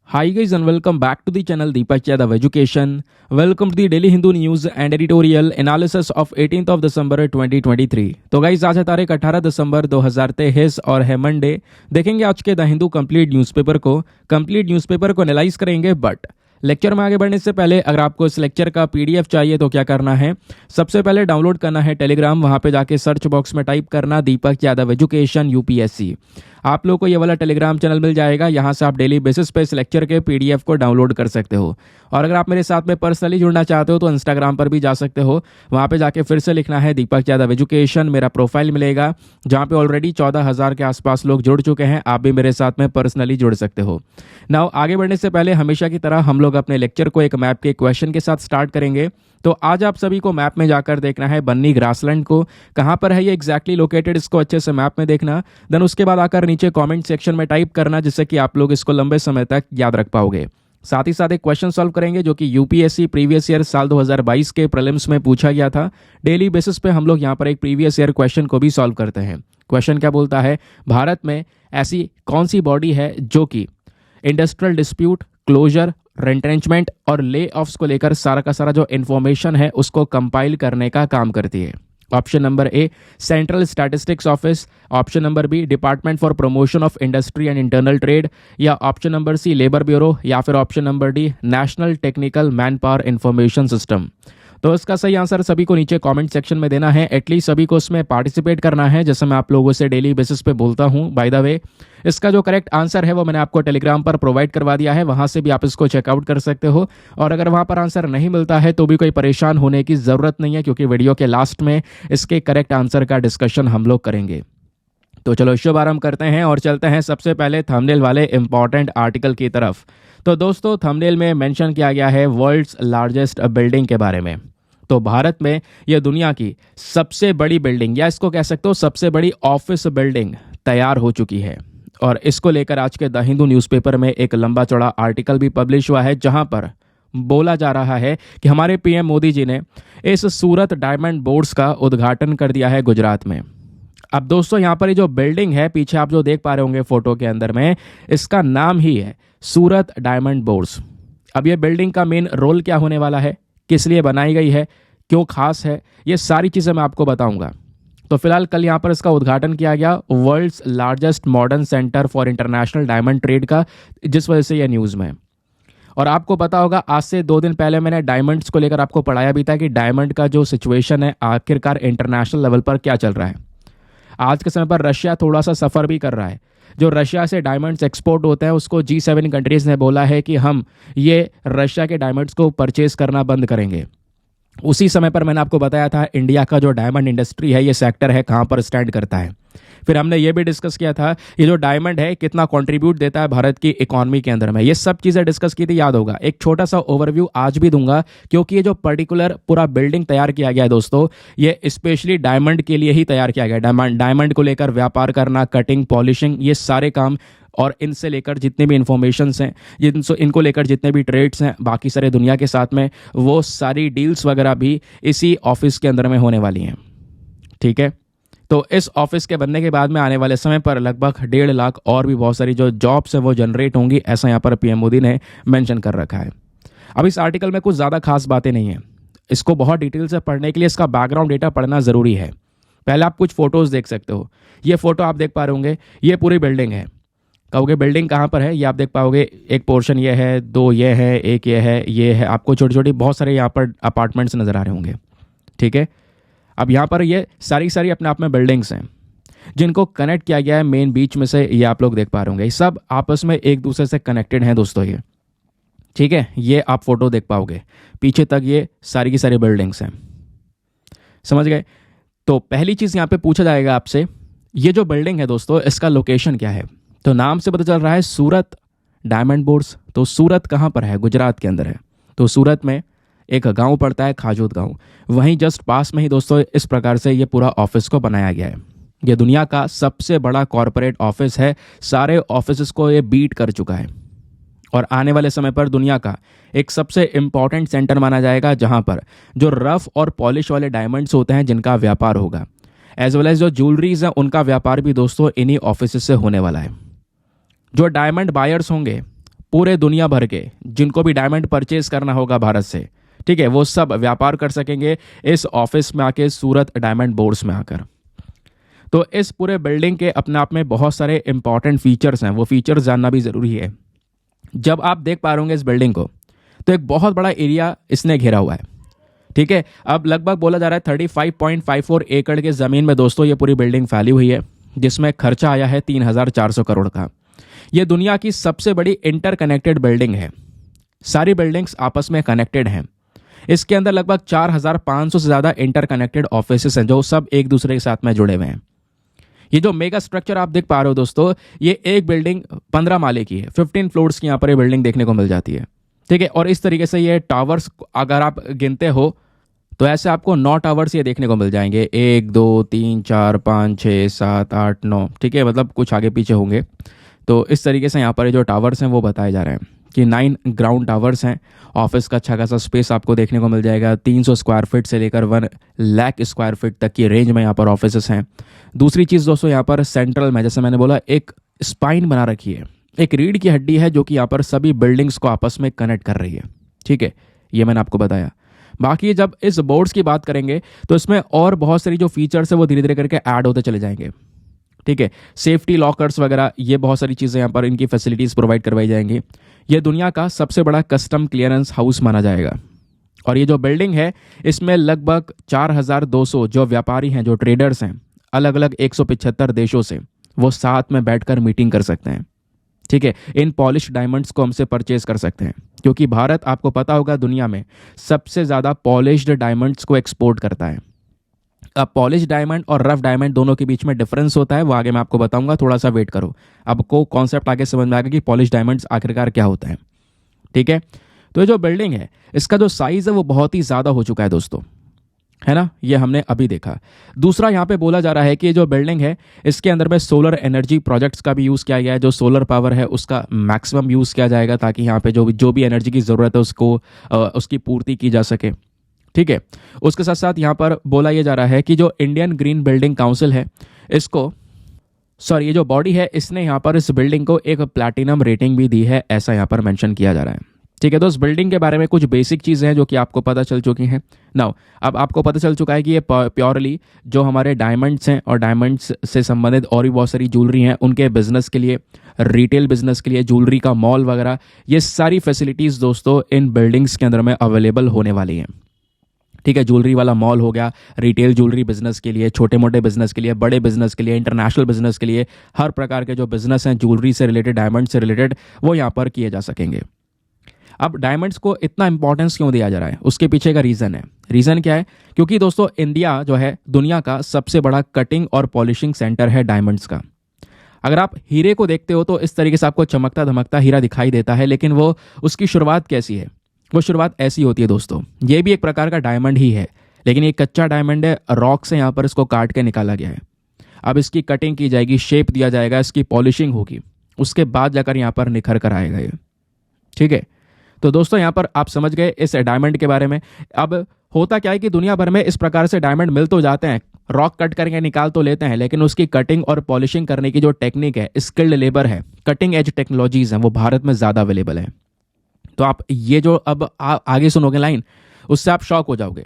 Hi guys and welcome back to the channel Deepak Yadav Education. Welcome to the Daily Hindu News and Editorial Analysis of 18th of December 2023. तो guys आज है तारीख 18 दिसंबर 2023 और है Monday. देखेंगे आज के द हिंदू कंप्लीट न्यूज़पेपर को एनालाइज करेंगे। बट लेक्चर में आगे बढ़ने से पहले अगर आपको इस लेक्चर का पीडीएफ चाहिए तो क्या करना है, सबसे पहले डाउनलोड करना है टेलीग्राम। वहां पे जाके सर्च बॉक्स में टाइप करना दीपक यादव एजुकेशन यूपीएससी। आप लोगों को ये वाला टेलीग्राम चैनल मिल जाएगा। यहाँ से आप डेली बेसिस पे इस लेक्चर के पीडीएफ को डाउनलोड कर सकते हो। और अगर आप मेरे साथ में पर्सनली जुड़ना चाहते हो तो इंस्टाग्राम पर भी जा सकते हो। वहाँ पे जाके फिर से लिखना है दीपक यादव एजुकेशन, मेरा प्रोफाइल मिलेगा जहाँ पे ऑलरेडी 14,000 के आसपास लोग जुड़ चुके हैं। आप भी मेरे साथ में पर्सनली जुड़ सकते हो। नाउ आगे बढ़ने से पहले हमेशा की तरह हम लोग अपने लेक्चर को एक मैप के क्वेश्चन के साथ स्टार्ट करेंगे। तो आज आप सभी को मैप में जाकर देखना है बन्नी ग्रासलैंड को, कहाँ पर है ये एग्जैक्टली लोकेटेड, इसको अच्छे से मैप में देखना। देन उसके बाद आकर नीचे कमेंट सेक्शन में टाइप करना, जिससे कि आप लोग इसको लंबे समय तक याद रख पाओगे। साथ ही साथ एक क्वेश्चन सॉल्व करेंगे जो कि यूपीएससी प्रीवियस ईयर साल 2022 के प्रीलिम्स में पूछा गया था। डेली बेसिस पे हम लोग यहाँ पर एक प्रीवियस ईयर क्वेश्चन को भी सॉल्व करते हैं। क्वेश्चन क्या बोलता है, भारत में ऐसी कौन सी बॉडी है जो कि इंडस्ट्रियल डिस्प्यूट, क्लोजर, रेंट्रेंचमेंट और ले ऑफ्स को लेकर सारा का सारा जो इन्फॉर्मेशन है उसको कंपाइल करने का काम करती है। Option number A central statistics office, option number B department for promotion of industry and internal trade, या option number C labour bureau, या फिर option number D national technical man power information system. तो इसका सही answer सभी को नीचे comment section में देना है। एटलीस्ट सभी को उसमें पार्टिसिपेट करना है, जैसे मैं आप लोगों से डेली बेसिस पे बोलता हूँ। बाय द वे इसका जो करेक्ट आंसर है वो मैंने आपको टेलीग्राम पर प्रोवाइड करवा दिया है, वहां से भी आप इसको चेकआउट कर सकते हो। और अगर वहां पर आंसर नहीं मिलता है तो भी कोई परेशान होने की ज़रूरत नहीं है, क्योंकि वीडियो के लास्ट में इसके करेक्ट आंसर का डिस्कशन हम लोग करेंगे। तो चलो शुभ आरंभ करते हैं और चलते हैं सबसे पहले थंबनेल वाले इंपॉर्टेंट आर्टिकल की तरफ। तो दोस्तों थंबनेल में मेंशन किया गया है वर्ल्ड्स लार्जेस्ट बिल्डिंग के बारे में। तो भारत में यह दुनिया की सबसे बड़ी बिल्डिंग, या इसको कह सकते हो सबसे बड़ी ऑफिस बिल्डिंग तैयार हो चुकी है। और इसको लेकर आज के द हिंदू न्यूज़पेपर में एक लंबा चौड़ा आर्टिकल भी पब्लिश हुआ है, जहां पर बोला जा रहा है कि हमारे पीएम मोदी जी ने इस सूरत डायमंड बोर्ड्स का उद्घाटन कर दिया है गुजरात में। अब दोस्तों यहाँ पर ये जो बिल्डिंग है पीछे आप जो देख पा रहे होंगे फोटो के अंदर में, इसका नाम ही है सूरत डायमंड बोर्ड्स। अब ये बिल्डिंग का मेन रोल क्या होने वाला है, किस लिए बनाई गई है, क्यों खास है, ये सारी चीज़ें मैं आपको बताऊंगा। तो फिलहाल कल यहाँ पर इसका उद्घाटन किया गया world's largest modern centre for international diamond trade का, जिस वजह से यह न्यूज़ में है। और आपको पता होगा आज से 2 दिन पहले मैंने डायमंड्स को लेकर आपको पढ़ाया भी था कि डायमंड का जो सिचुएशन है आखिरकार इंटरनेशनल लेवल पर क्या चल रहा है। आज के समय पर रशिया थोड़ा सा सफ़र भी कर रहा है। जो रशिया से डायमंड्स एक्सपोर्ट होते हैं उसको G7 कंट्रीज़ ने बोला है कि हम ये रशिया के डायमंड्स को परचेज करना बंद करेंगे। उसी समय पर मैंने आपको बताया था इंडिया का जो डायमंड इंडस्ट्री है, ये सेक्टर है, कहाँ पर स्टैंड करता है। फिर हमने ये भी डिस्कस किया था ये जो डायमंड है कितना कंट्रीब्यूट देता है भारत की इकोनॉमी के अंदर में। ये सब चीज़ें डिस्कस की थी, याद होगा। एक छोटा सा ओवरव्यू आज भी दूंगा, क्योंकि ये जो पर्टिकुलर पूरा बिल्डिंग तैयार किया गया है दोस्तों, ये स्पेशली डायमंड के लिए ही तैयार किया गया है। डायमंड को लेकर व्यापार करना, कटिंग, पॉलिशिंग, ये सारे काम, और इनसे लेकर जितने भी इंफॉर्मेशंस हैं, इनको लेकर जितने भी ट्रेड्स हैं बाकी सारे दुनिया के साथ में, वो सारी डील्स वगैरह भी इसी ऑफिस के अंदर में होने वाली हैं। ठीक है, तो इस ऑफिस के बनने के बाद में आने वाले समय पर लगभग 1.5 लाख और भी बहुत सारी जो जॉब्स हैं वो जनरेट होंगी, ऐसा यहाँ पर पीएम मोदी ने मेंशन कर रखा है। अब इस आर्टिकल में कुछ ज़्यादा खास बातें नहीं हैं, इसको बहुत डिटेल से पढ़ने के लिए इसका बैकग्राउंड डेटा पढ़ना ज़रूरी है। पहले आप कुछ फ़ोटोज़ देख सकते हो। ये फ़ोटो आप देख पा रहे होंगे, ये पूरी बिल्डिंग है। कहोगे बिल्डिंग कहाँ पर है, ये आप देख पाओगे। एक पोर्शन ये है, 2 ये है, एक ये है। आपको छोटी छोटी बहुत सारे यहाँ पर अपार्टमेंट्स नज़र आ रहे होंगे। ठीक है, अब यहाँ पर ये सारी अपने आप में बिल्डिंग्स हैं जिनको कनेक्ट किया गया है मेन बीच में से। ये आप लोग देख पा रहे होंगे, सब आपस में एक दूसरे से कनेक्टेड हैं दोस्तों ये। ठीक है, ये आप फोटो देख पाओगे, पीछे तक ये सारी की सारी बिल्डिंग्स हैं। समझ गए। तो पहली चीज़ यहाँ पे पूछा जाएगा आपसे, ये जो बिल्डिंग है दोस्तों इसका लोकेशन क्या है। तो नाम से पता चल रहा है सूरत डायमंड बोर्ड्स। तो सूरत कहाँ पर है, गुजरात के अंदर है। तो सूरत में एक गांव पड़ता है खाजोद गांव, वहीं जस्ट पास में ही दोस्तों इस प्रकार से ये पूरा ऑफिस को बनाया गया है। ये दुनिया का सबसे बड़ा कॉरपोरेट ऑफिस है, सारे ऑफिस को ये बीट कर चुका है और आने वाले समय पर दुनिया का एक सबसे इम्पॉर्टेंट सेंटर माना जाएगा, जहां पर जो रफ और पॉलिश वाले डायमंड्स होते हैं जिनका व्यापार होगा, एज वेल एज जो ज्वेलरीज हैं उनका व्यापार भी दोस्तों इन्हीं ऑफिस से होने वाला है। जो डायमंड बायर्स होंगे पूरे दुनिया भर के जिनको भी डायमंड परचेज करना होगा भारत से, ठीक है, वो सब व्यापार कर सकेंगे इस ऑफिस में आके, सूरत डायमंड बोर्ड्स में आकर। तो इस पूरे बिल्डिंग के अपने आप में बहुत सारे इंपॉर्टेंट फीचर्स हैं, वो फीचर्स जानना भी ज़रूरी है। जब आप देख पा रहे होंगे इस बिल्डिंग को, तो एक बहुत बड़ा एरिया इसने घेरा हुआ है, ठीक है। अब लगभग बोला जा रहा है 35.54 एकड़ के ज़मीन में दोस्तों ये पूरी बिल्डिंग फैली हुई है, जिसमें खर्चा आया है 3,400 करोड़ का। ये दुनिया की सबसे बड़ी इंटरकनेक्टेड बिल्डिंग है, सारी बिल्डिंग्स आपस में कनेक्टेड हैं। इसके अंदर लगभग 4,500 से ज़्यादा इंटरकनेक्टेड ऑफिसेस हैं जो सब एक दूसरे के साथ में जुड़े हुए हैं। ये जो मेगा स्ट्रक्चर आप देख पा रहे हो दोस्तों, ये एक बिल्डिंग 15 माले की है, 15 फ्लोर्स की यहाँ पर ये बिल्डिंग देखने को मिल जाती है, ठीक है। और इस तरीके से ये टावर्स अगर आप गिनते हो तो ऐसे आपको 9 टावर्स ये देखने को मिल जाएंगे, 1 2 3 4 5 6 7 8 9, ठीक है, मतलब कुछ आगे पीछे होंगे। तो इस तरीके से यहाँ पर जो टावर्स हैं वो बताए जा रहे हैं कि 9 ग्राउंड टावर्स हैं। ऑफिस का अच्छा खासा स्पेस आपको देखने को मिल जाएगा, 300 स्क्वायर फीट से लेकर 1 लाख स्क्वायर फीट तक की रेंज में यहाँ पर ऑफिस हैं। दूसरी चीज़ दोस्तों, यहाँ पर सेंट्रल में जैसे मैंने बोला एक स्पाइन बना रखी है, एक रीढ़ की हड्डी है जो कि यहाँ पर सभी बिल्डिंग्स को आपस में कनेक्ट कर रही है, ठीक है, ये मैंने आपको बताया। बाकी जब इस बोर्ड्स की बात करेंगे तो इसमें और बहुत सारी जो फीचर्स है वो धीरे धीरे करके ऐड होते चले जाएंगे, ठीक है। सेफ्टी लॉकर्स वगैरह, ये बहुत सारी चीज़ें यहाँ पर इनकी फैसिलिटीज़ प्रोवाइड करवाई जाएंगी। ये दुनिया का सबसे बड़ा कस्टम क्लियरेंस हाउस माना जाएगा। और ये जो बिल्डिंग है इसमें लगभग 4,200 जो व्यापारी हैं, जो ट्रेडर्स हैं, अलग अलग 175 देशों से, वो साथ में बैठकर मीटिंग कर सकते हैं, ठीक है। इन पॉलिश डायमंड्स को हमसे परचेज कर सकते हैं, क्योंकि भारत आपको पता होगा दुनिया में सबसे ज़्यादा पॉलिश्ड डायमंड्स को एक्सपोर्ट करता है। अब पॉलिश डायमंड और रफ डायमंड दोनों के बीच में डिफरेंस होता है, वो आगे मैं आपको बताऊंगा, थोड़ा सा वेट करो, आपको कॉन्सेप्ट आगे समझ में आएगा कि पॉलिश डायमंड्स आखिरकार क्या होता है, ठीक है। तो ये जो बिल्डिंग है इसका जो साइज़ है वो बहुत ही ज़्यादा हो चुका है दोस्तों, है ना, ये हमने अभी देखा। दूसरा यहाँ पे बोला जा रहा है कि ये जो बिल्डिंग है इसके अंदर में सोलर एनर्जी प्रोजेक्ट्स का भी यूज़ किया गया है, जो सोलर पावर है उसका मैक्सिमम यूज़ किया जाएगा ताकि यहाँ पे जो भी एनर्जी की ज़रूरत है उसको उसकी पूर्ति की जा सके, ठीक है। उसके साथ साथ यहाँ पर बोला यह जा रहा है कि जो इंडियन ग्रीन बिल्डिंग काउंसिल है इसको, सॉरी, ये जो बॉडी है इसने यहाँ पर इस बिल्डिंग को एक प्लैटिनम रेटिंग भी दी है, ऐसा यहाँ पर मेंशन किया जा रहा है, ठीक है। तो इस बिल्डिंग के बारे में कुछ बेसिक चीज़ें हैं जो कि आपको पता चल चुकी हैं। नाउ अब आपको पता चल चुका है कि ये प्योरली जो हमारे डायमंड्स हैं और डायमंड्स से संबंधित और भी बहुत सारी ज्वेलरी हैं उनके बिजनेस के लिए, रिटेल बिजनेस के लिए, ज्वेलरी का मॉल वगैरह, ये सारी फैसिलिटीज़ दोस्तों इन बिल्डिंग्स के अंदर में अवेलेबल होने वाली हैं, ठीक है। ज्वेलरी वाला मॉल हो गया, रिटेल ज्वेलरी बिजनेस के लिए, छोटे मोटे बिजनेस के लिए, बड़े बिजनेस के लिए, इंटरनेशनल बिजनेस के लिए, हर प्रकार के जो बिजनेस हैं ज्वेलरी से रिलेटेड, डायमंड से रिलेटेड, वो यहाँ पर किए जा सकेंगे। अब डायमंड्स को इतना इंपॉर्टेंस क्यों दिया जा रहा है, उसके पीछे का रीज़न है। रीज़न क्या है? क्योंकि दोस्तों इंडिया जो है दुनिया का सबसे बड़ा कटिंग और पॉलिशिंग सेंटर है डायमंड्स का। अगर आप हीरे को देखते हो तो इस तरीके से आपको चमकता धमकता हीरा दिखाई देता है, लेकिन वो उसकी शुरुआत कैसी है? वो शुरुआत ऐसी होती है दोस्तों, ये भी एक प्रकार का डायमंड ही है, लेकिन ये कच्चा डायमंड है, रॉक से यहाँ पर इसको काट के निकाला गया है। अब इसकी कटिंग की जाएगी, शेप दिया जाएगा, इसकी पॉलिशिंग होगी, उसके बाद जाकर यहाँ पर निखर कर आएगा ये, ठीक है। तो दोस्तों यहाँ पर आप समझ गए इस डायमंड के बारे में। अब होता क्या है कि दुनिया भर में इस प्रकार से डायमंड मिल तो जाते हैं, रॉक कट करके निकाल तो लेते हैं, लेकिन उसकी कटिंग और पॉलिशिंग करने की जो टेक्निक है, स्किल्ड लेबर है, कटिंग एज टेक्नोलॉजीज हैं, वो भारत में ज़्यादा अवेलेबल है। तो आप ये जो अब आगे सुनोगे लाइन, उससे आप शॉक हो जाओगे।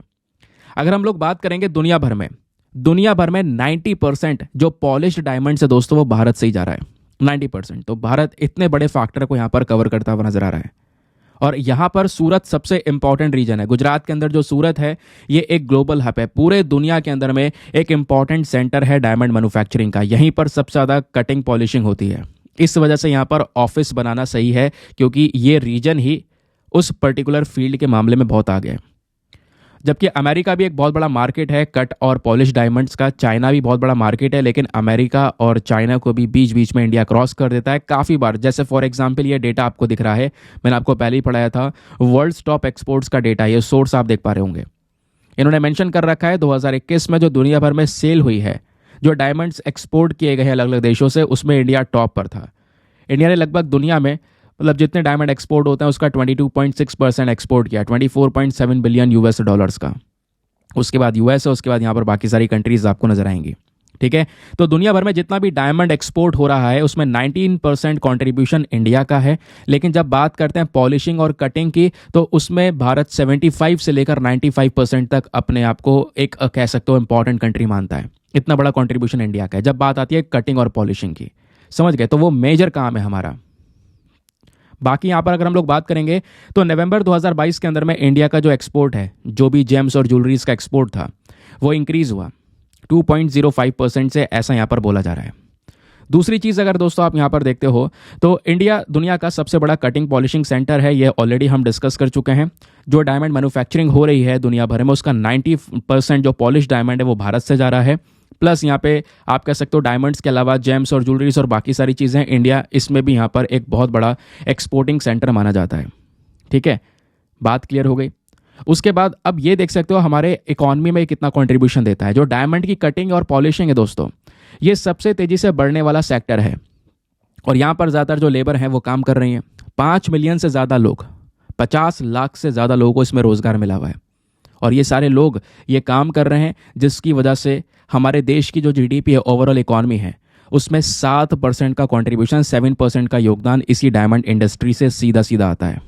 अगर हम लोग बात करेंगे दुनिया भर में 90% जो पॉलिश्ड डायमंड्स है दोस्तों वो भारत से ही जा रहा है, 90%। तो भारत इतने बड़े फैक्टर को यहाँ पर कवर करता हुआ नजर आ रहा है। और यहाँ पर सूरत सबसे इंपॉर्टेंट रीजन है। गुजरात के अंदर जो सूरत है ये एक ग्लोबल हब है, पूरे दुनिया के अंदर में एक इंपॉर्टेंट सेंटर है डायमंड मैन्युफैक्चरिंग का। यहीं पर सबसे ज़्यादा कटिंग पॉलिशिंग होती है, इस वजह से यहाँ पर ऑफिस बनाना सही है, क्योंकि ये रीजन ही उस पर्टिकुलर फील्ड के मामले में बहुत आगे है। जबकि अमेरिका भी एक बहुत बड़ा मार्केट है कट और पॉलिश डायमंड्स का, चाइना भी बहुत बड़ा मार्केट है, लेकिन अमेरिका और चाइना को भी बीच बीच में इंडिया क्रॉस कर देता है काफ़ी बार। जैसे फॉर एग्जांपल ये डेटा आपको दिख रहा है, मैंने आपको पहले ही पढ़ाया था, वर्ल्ड टॉप एक्सपोर्ट्स का डेटा, ये सोर्स आप देख पा रहे होंगे। इन्होंने मेंशन कर रखा है 2021 में जो दुनिया भर में सेल हुई है, जो डायमंड्स एक्सपोर्ट किए गए हैं अलग अलग देशों से, उसमें इंडिया टॉप पर था। इंडिया ने लगभग दुनिया में मतलब जितने डायमंड एक्सपोर्ट होते हैं उसका 22.6% एक्सपोर्ट किया, 24.7 बिलियन यूएस डॉलर्स का। उसके बाद यूएस है, उसके बाद यहाँ पर बाकी सारी कंट्रीज आपको नजर आएंगी, ठीक है। तो दुनिया भर में जितना भी डायमंड एक्सपोर्ट हो रहा है उसमें 19% कंट्रीब्यूशन इंडिया का है। लेकिन जब बात करते हैं पॉलिशिंग और कटिंग की तो उसमें भारत 75 से लेकर 95% तक अपने आप को एक कह सकते हो इंपॉर्टेंट कंट्री मानता है। इतना बड़ा कंट्रीब्यूशन इंडिया का है जब बात आती है कटिंग और पॉलिशिंग की, समझ गए। तो वो मेजर काम है हमारा। बाकी यहाँ पर अगर हम लोग बात करेंगे तो नवंबर 2022 के अंदर में इंडिया का जो एक्सपोर्ट है, जो भी जेम्स और ज्वेलरीज का एक्सपोर्ट था, वो इंक्रीज हुआ 2.05% से, ऐसा यहाँ पर बोला जा रहा है। दूसरी चीज़ अगर दोस्तों आप यहाँ पर देखते हो तो इंडिया दुनिया का सबसे बड़ा कटिंग पॉलिशिंग सेंटर है, ये ऑलरेडी हम डिस्कस कर चुके हैं। जो डायमंड मैन्युफैक्चरिंग हो रही है दुनिया भर में उसका 90% जो पॉलिश डायमंड है वो भारत से जा रहा है। प्लस यहाँ पे आप कह सकते हो डायमंड्स के अलावा जेम्स और ज्वेलरीज और बाकी सारी चीज़ें, इंडिया इसमें भी यहाँ पर एक बहुत बड़ा एक्सपोर्टिंग सेंटर माना जाता है। ठीक है, बात क्लियर हो गई। उसके बाद अब ये देख सकते हो हमारे इकॉनमी में कितना कंट्रीब्यूशन देता है। जो डायमंड की कटिंग और पॉलिशिंग है दोस्तों, ये सबसे तेज़ी से बढ़ने वाला सेक्टर है और यहाँ पर ज़्यादातर जो लेबर हैं वो काम कर रही हैं। 5 मिलियन से ज़्यादा लोग, 50 लाख से ज़्यादा लोगों को इसमें रोज़गार मिला हुआ है और ये सारे लोग ये काम कर रहे हैं, जिसकी वजह से हमारे देश की जो जीडीपी है, ओवरऑल इकॉनमी है, उसमें 7% का कंट्रीब्यूशन, 7% का योगदान इसी डायमंड इंडस्ट्री से सीधा सीधा आता है।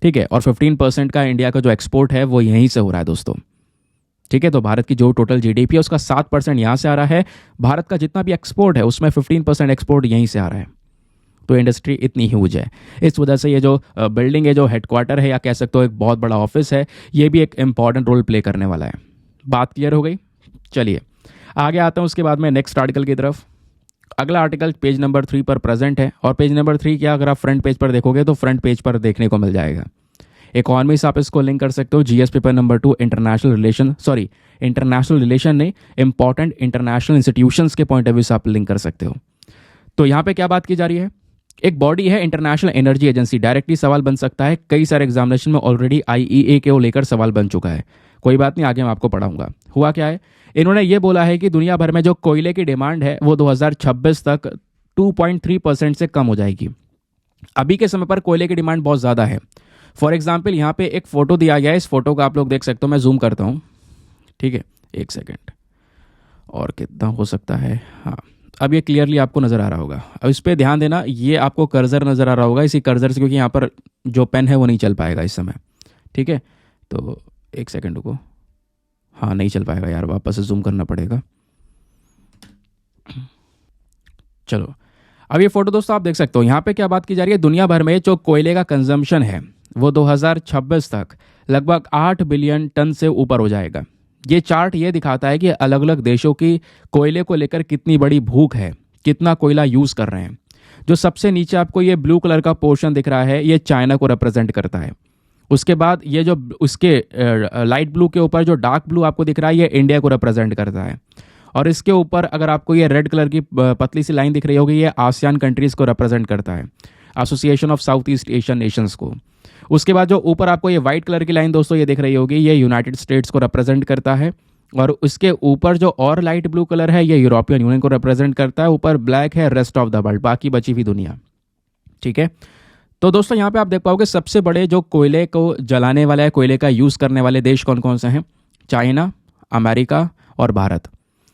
ठीक है, और 15% का इंडिया का जो एक्सपोर्ट है वो यहीं से हो रहा है दोस्तों। ठीक है, तो भारत की जो टोटल जीडीपी है उसका 7% यहाँ से आ रहा है। भारत का जितना भी एक्सपोर्ट है उसमें 15% एक्सपोर्ट यहीं से आ रहा है। तो इंडस्ट्री इतनी ह्यूज है, इस वजह से ये जो बिल्डिंग है, जो हेडक्वार्टर है या कह सकते हो एक बहुत बड़ा ऑफिस है, ये भी एक इंपॉर्टेंट रोल प्ले करने वाला है। बात क्लियर हो गई। चलिए आगे आता हूँ उसके बाद में नेक्स्ट आर्टिकल की तरफ। अगला आर्टिकल पेज नंबर 3 पर प्रेजेंट है और पेज नंबर 3 क्या, अगर आप फ्रंट पेज पर देखोगे तो फ्रंट पेज पर देखने को मिल जाएगा। इकॉनमी से आप इसको लिंक कर सकते हो। GS paper number 2 international relation नहीं, इंपॉर्टेंट इंटरनेशनल इंस्टीट्यूशंस के पॉइंट ऑफ व्यू से आप लिंक कर सकते हो। तो यहाँ पे क्या बात की जा रही है, एक बॉडी है इंटरनेशनल एनर्जी एजेंसी। डायरेक्टली सवाल बन सकता है, कई सारे एग्जामिनेशन में ऑलरेडी आईईए के वो लेकर सवाल बन चुका है। कोई बात नहीं, आगे मैं आपको पढ़ाऊंगा। हुआ क्या है, इन्होंने ये बोला है कि दुनिया भर में जो कोयले की डिमांड है वो 2026 तक 2.3% से कम हो जाएगी। अभी के समय पर कोयले की डिमांड बहुत ज़्यादा है। फॉर एग्जाम्पल यहाँ पे एक फ़ोटो दिया गया है, इस फोटो को आप लोग देख सकते हो। मैं जूम करता हूँ, ठीक है, एक सेकेंड, और कितना हो सकता है, हाँ अब ये क्लियरली आपको नज़र आ रहा होगा। अब इस पर ध्यान देना, ये आपको कर्सर नज़र आ रहा होगा, इसी कर्सर से, क्योंकि यहाँ पर जो पेन है वो नहीं चल पाएगा इस समय। ठीक है, तो एक सेकेंड रुको, हाँ नहीं चल पाएगा यार, वापस से जूम करना पड़ेगा। चलो अब ये फोटो दोस्तों आप देख सकते हो। यहाँ पे क्या बात की जा रही है, दुनिया भर में जो कोयले का कंजम्पशन है वो 2026 तक लगभग 8 बिलियन टन से ऊपर हो जाएगा। ये चार्ट ये दिखाता है कि अलग अलग देशों की कोयले को लेकर कितनी बड़ी भूख है, कितना कोयला यूज़ कर रहे हैं। जो सबसे नीचे आपको ये ब्लू कलर का पोर्शन दिख रहा है, ये चाइना को रिप्रेजेंट करता है। उसके बाद ये जो उसके लाइट ब्लू के ऊपर जो डार्क ब्लू आपको दिख रहा है, ये इंडिया को रिप्रेजेंट करता है। और इसके ऊपर अगर आपको ये रेड कलर की पतली सी लाइन दिख रही होगी, ये आसियान कंट्रीज़ को रिप्रेजेंट करता है, association of south east Asian Nations को। उसके बाद जो ऊपर आपको ये वाइट कलर की लाइन दोस्तों ये दिख रही होगी, ये यूनाइटेड स्टेट्स को रिप्रेजेंट करता है। और उसके ऊपर जो और लाइट ब्लू कलर है, ये यूरोपियन यूनियन को रिप्रेजेंट करता है। ऊपर ब्लैक है रेस्ट ऑफ द वर्ल्ड, बाकी बची हुई दुनिया। ठीक है, तो दोस्तों यहाँ पे आप देख पाओगे सबसे बड़े जो कोयले को जलाने वाला है, कोयले का यूज़ करने वाले देश कौन कौन से हैं, चाइना, अमेरिका और भारत।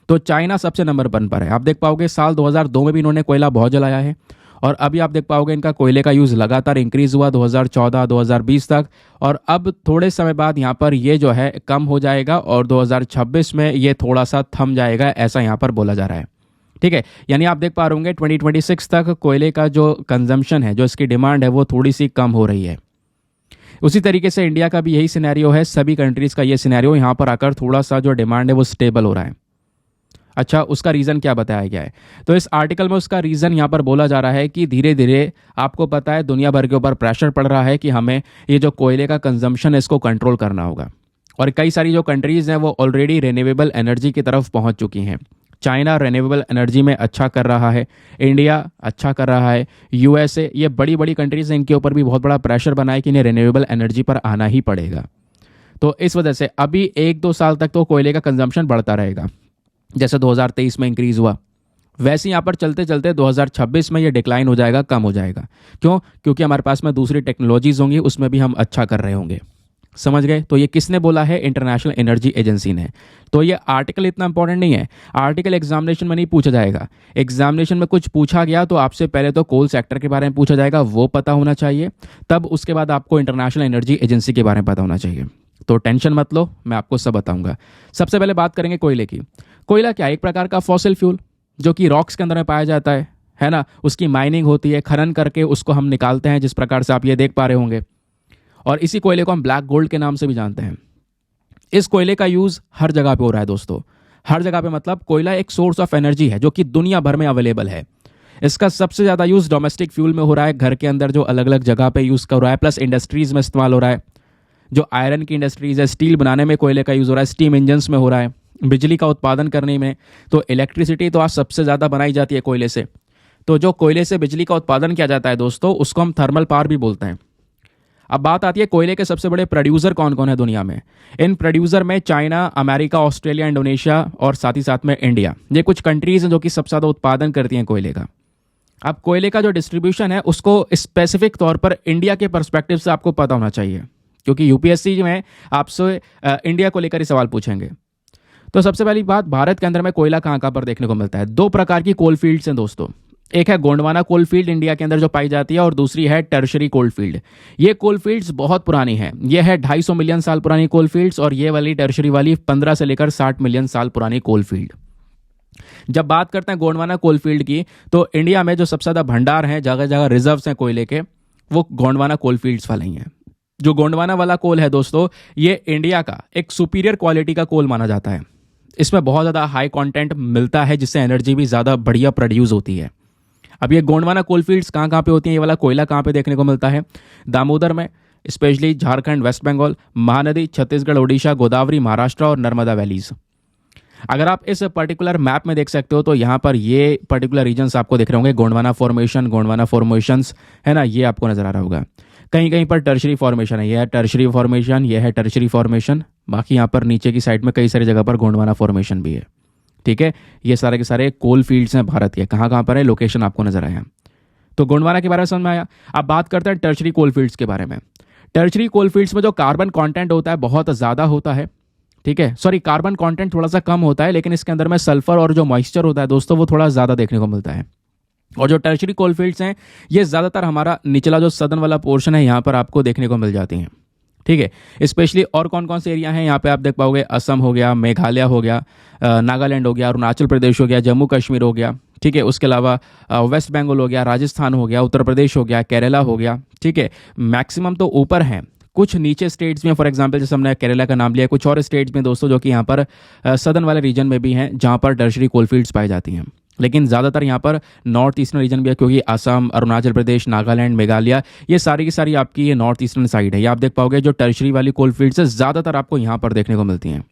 तो चाइना सबसे नंबर 1 पर है। आप देख पाओगे साल 2002 में भी इन्होंने कोयला बहुत जलाया है और अभी आप देख पाओगे इनका कोयले का यूज़ लगातार इंक्रीज़ हुआ 2014 2020 तक। और अब थोड़े समय बाद यहाँ पर ये जो है कम हो जाएगा और 2026 में ये थोड़ा सा थम जाएगा, ऐसा यहाँ पर बोला जा रहा है। ठीक है, यानी आप देख पा रहे होंगे 2026 तक कोयले का जो कंजम्पशन है, जो इसकी डिमांड है, वो थोड़ी सी कम हो रही है। उसी तरीके से इंडिया का भी यही सिनेरियो है, सभी कंट्रीज़ का ये सिनेरियो, यहाँ पर आकर थोड़ा सा जो डिमांड है वो स्टेबल हो रहा है। अच्छा, उसका रीज़न क्या बताया गया है, तो इस आर्टिकल में उसका रीज़न यहाँ पर बोला जा रहा है कि धीरे धीरे आपको पता है दुनिया भर के ऊपर प्रेशर पड़ रहा है कि हमें ये जो कोयले का कंजम्पशन है इसको कंट्रोल करना होगा। और कई सारी जो कंट्रीज़ हैं वो ऑलरेडी रिन्यूएबल एनर्जी की तरफ पहुँच चुकी हैं। चाइना रिन्यूएबल एनर्जी में अच्छा कर रहा है, इंडिया अच्छा कर रहा है, यूएसए, ये बड़ी बड़ी कंट्रीज़ हैं, इनके ऊपर भी बहुत बड़ा प्रेशर बना है कि इन्हें रिन्यूएबल एनर्जी पर आना ही पड़ेगा। तो इस वजह से अभी 1-2 साल तक तो कोयले का कंजम्पशन बढ़ता रहेगा, जैसे 2023 में इंक्रीज़ हुआ, वैसे यहाँ पर चलते चलते 2026 में ये डिक्लाइन हो जाएगा, कम हो जाएगा। क्यों? क्योंकि हमारे पास में दूसरी टेक्नोलॉजीज़ होंगी, उसमें भी हम अच्छा कर रहे होंगे। समझ गए? तो ये किसने बोला है? इंटरनेशनल एनर्जी एजेंसी ने। तो ये आर्टिकल इतना इंपॉर्टेंट नहीं है, आर्टिकल एग्जामिनेशन में नहीं पूछा जाएगा। एग्जामिनेशन में कुछ पूछा गया तो आपसे पहले तो कोल सेक्टर के बारे में पूछा जाएगा, वो पता होना चाहिए, तब उसके बाद आपको इंटरनेशनल एनर्जी एजेंसी के बारे में पता होना चाहिए। तो टेंशन मत लो, मैं आपको सब बताऊंगा। सबसे पहले बात करेंगे कोयले की। कोयला क्या है? एक प्रकार का फॉसिल फ्यूल जो कि रॉक्स के अंदर में पाया जाता है ना। उसकी माइनिंग होती है, खनन करके उसको हम निकालते हैं, जिस प्रकार से आप ये देख पा रहे होंगे। और इसी कोयले को हम ब्लैक गोल्ड के नाम से भी जानते हैं। इस कोयले का यूज हर जगह पे हो रहा है दोस्तों, हर जगह पे। मतलब कोयला एक सोर्स ऑफ एनर्जी है जो कि दुनिया भर में अवेलेबल है। इसका सबसे ज्यादा यूज डोमेस्टिक फ्यूल में हो रहा है, घर के अंदर जो अलग अलग जगह पे यूज कर रहा है, प्लस इंडस्ट्रीज में इस्तेमाल हो रहा है। जो आयरन की इंडस्ट्रीज है, स्टील बनाने में कोयले का यूज हो रहा है, स्टीम इंजन्स में हो रहा है, बिजली का उत्पादन करने में। तो इलेक्ट्रिसिटी तो आज सबसे ज्यादा बनाई जाती है कोयले से। तो जो कोयले से बिजली का उत्पादन किया जाता है दोस्तों, उसको हम थर्मल पावर भी बोलते हैं। अब बात आती है कोयले के सबसे बड़े प्रोड्यूसर कौन कौन है दुनिया में। इन प्रोड्यूसर में चाइना, अमेरिका, ऑस्ट्रेलिया, इंडोनेशिया और साथ ही साथ में इंडिया, ये कुछ कंट्रीज हैं जो कि सबसे ज़्यादा उत्पादन करती हैं कोयले का। अब कोयले का जो डिस्ट्रीब्यूशन है उसको स्पेसिफिक तौर पर इंडिया के परस्पेक्टिव से आपको पता होना चाहिए, क्योंकि यूपीएससी में आपसे इंडिया को लेकर ही सवाल पूछेंगे। तो सबसे पहली बात, भारत के अंदर में कोयला कहाँ कहाँ पर देखने को मिलता है? दो प्रकार की कोल फील्ड्स हैं दोस्तों। एक है गोंडवाना कोल फील्ड इंडिया के अंदर जो पाई जाती है, और दूसरी है टर्शरी कोल फील्ड। ये कोल फील्ड्स बहुत पुरानी है। ये है 250 मिलियन साल पुरानी कोल फील्ड्स, और ये वाली टर्शरी वाली 15 से लेकर 60 मिलियन साल पुरानी कोल फील्ड। जब बात करते हैं गोंडवाना कोल फील्ड की, तो इंडिया में जो सबसे ज्यादा भंडार हैं, जगह जगह रिजर्व्स हैं कोयले के, वो गोंडवाना कोल फील्ड्स वाले ही हैं। जो गोंडवाना वाला कोल है दोस्तों, ये इंडिया का एक सुपीरियर क्वालिटी का कोल माना जाता है। इसमें बहुत ज़्यादा हाई कंटेंट मिलता है, जिससे एनर्जी भी ज़्यादा बढ़िया प्रोड्यूस होती है। अब ये गोंडवाना कोल फील्ड्स कहाँ कहाँ पे होती हैं? ये वाला कोयला कहाँ पे देखने को मिलता है? दामोदर में, स्पेशली झारखंड, वेस्ट बंगाल, महानदी, छत्तीसगढ़, ओडिशा, गोदावरी, महाराष्ट्र और नर्मदा वैलीज। अगर आप इस पर्टिकुलर मैप में देख सकते हो तो यहाँ पर ये पर्टिकुलर रीजन्स आपको दिख रहे होंगे। गोंडवाना फॉर्मेशंस है ना, ये आपको नजर आ रहा होगा। कहीं कहीं पर टर्शरी फॉर्मेशन है, यह है टर्शरी फॉर्मेशन, यह है टर्शरी फॉर्मेशन। बाकी यहाँ पर नीचे की साइड में कई सारी जगह पर गोंडवाना फॉर्मेशन भी है। ठीक है, ये सारे के सारे कोल फील्ड्स हैं भारत के। कहाँ कहाँ पर है, लोकेशन आपको नजर आया। तो गोंडवाना के बारे में समझ में आया। अब बात करते हैं टर्शरी कोल फील्ड्स के बारे में। टर्शरी कोल फील्ड्स में जो कार्बन कंटेंट होता है बहुत ज़्यादा होता है। ठीक है, सॉरी, कार्बन कंटेंट थोड़ा सा कम होता है, लेकिन इसके अंदर में सल्फर और जो मॉइस्चर होता है दोस्तों, वो थोड़ा ज़्यादा देखने को मिलता है। और जो टर्शरी कोल फील्ड्स हैं, ये ज़्यादातर हमारा निचला जो सदर्न वाला पोर्शन है यहाँ पर आपको देखने को मिल जाती हैं। ठीक है, स्पेशली और कौन कौन से एरिया हैं यहाँ पे आप देख पाओगे? असम हो गया, मेघालय हो गया, नागालैंड हो गया, अरुणाचल प्रदेश हो गया, जम्मू कश्मीर हो गया। ठीक है, उसके अलावा वेस्ट बंगाल हो गया, राजस्थान हो गया, उत्तर प्रदेश हो गया, केरला हो गया। ठीक है, मैक्सिमम तो ऊपर हैं। कुछ नीचे स्टेट्स में, फॉर एग्जांपल जैसे हमने केरला का नाम लिया, कुछ और स्टेट्स में दोस्तों जो कि यहाँ पर सदर्न वाले रीजन में भी हैं, जहाँ पर टर्शरी कोल फील्ड्स पाई जाती हैं। लेकिन ज़्यादातर यहाँ पर नॉर्थ ईस्टर्न रीजन भी है, क्योंकि असम, अरुणाचल प्रदेश, नागालैंड, मेघालय, ये सारी की सारी आपकी ये नॉर्थ ईस्टर्न साइड है। ये आप देख पाओगे जो टर्शरी वाली कोल फील्ड्स है ज़्यादातर आपको यहाँ पर देखने को मिलती हैं।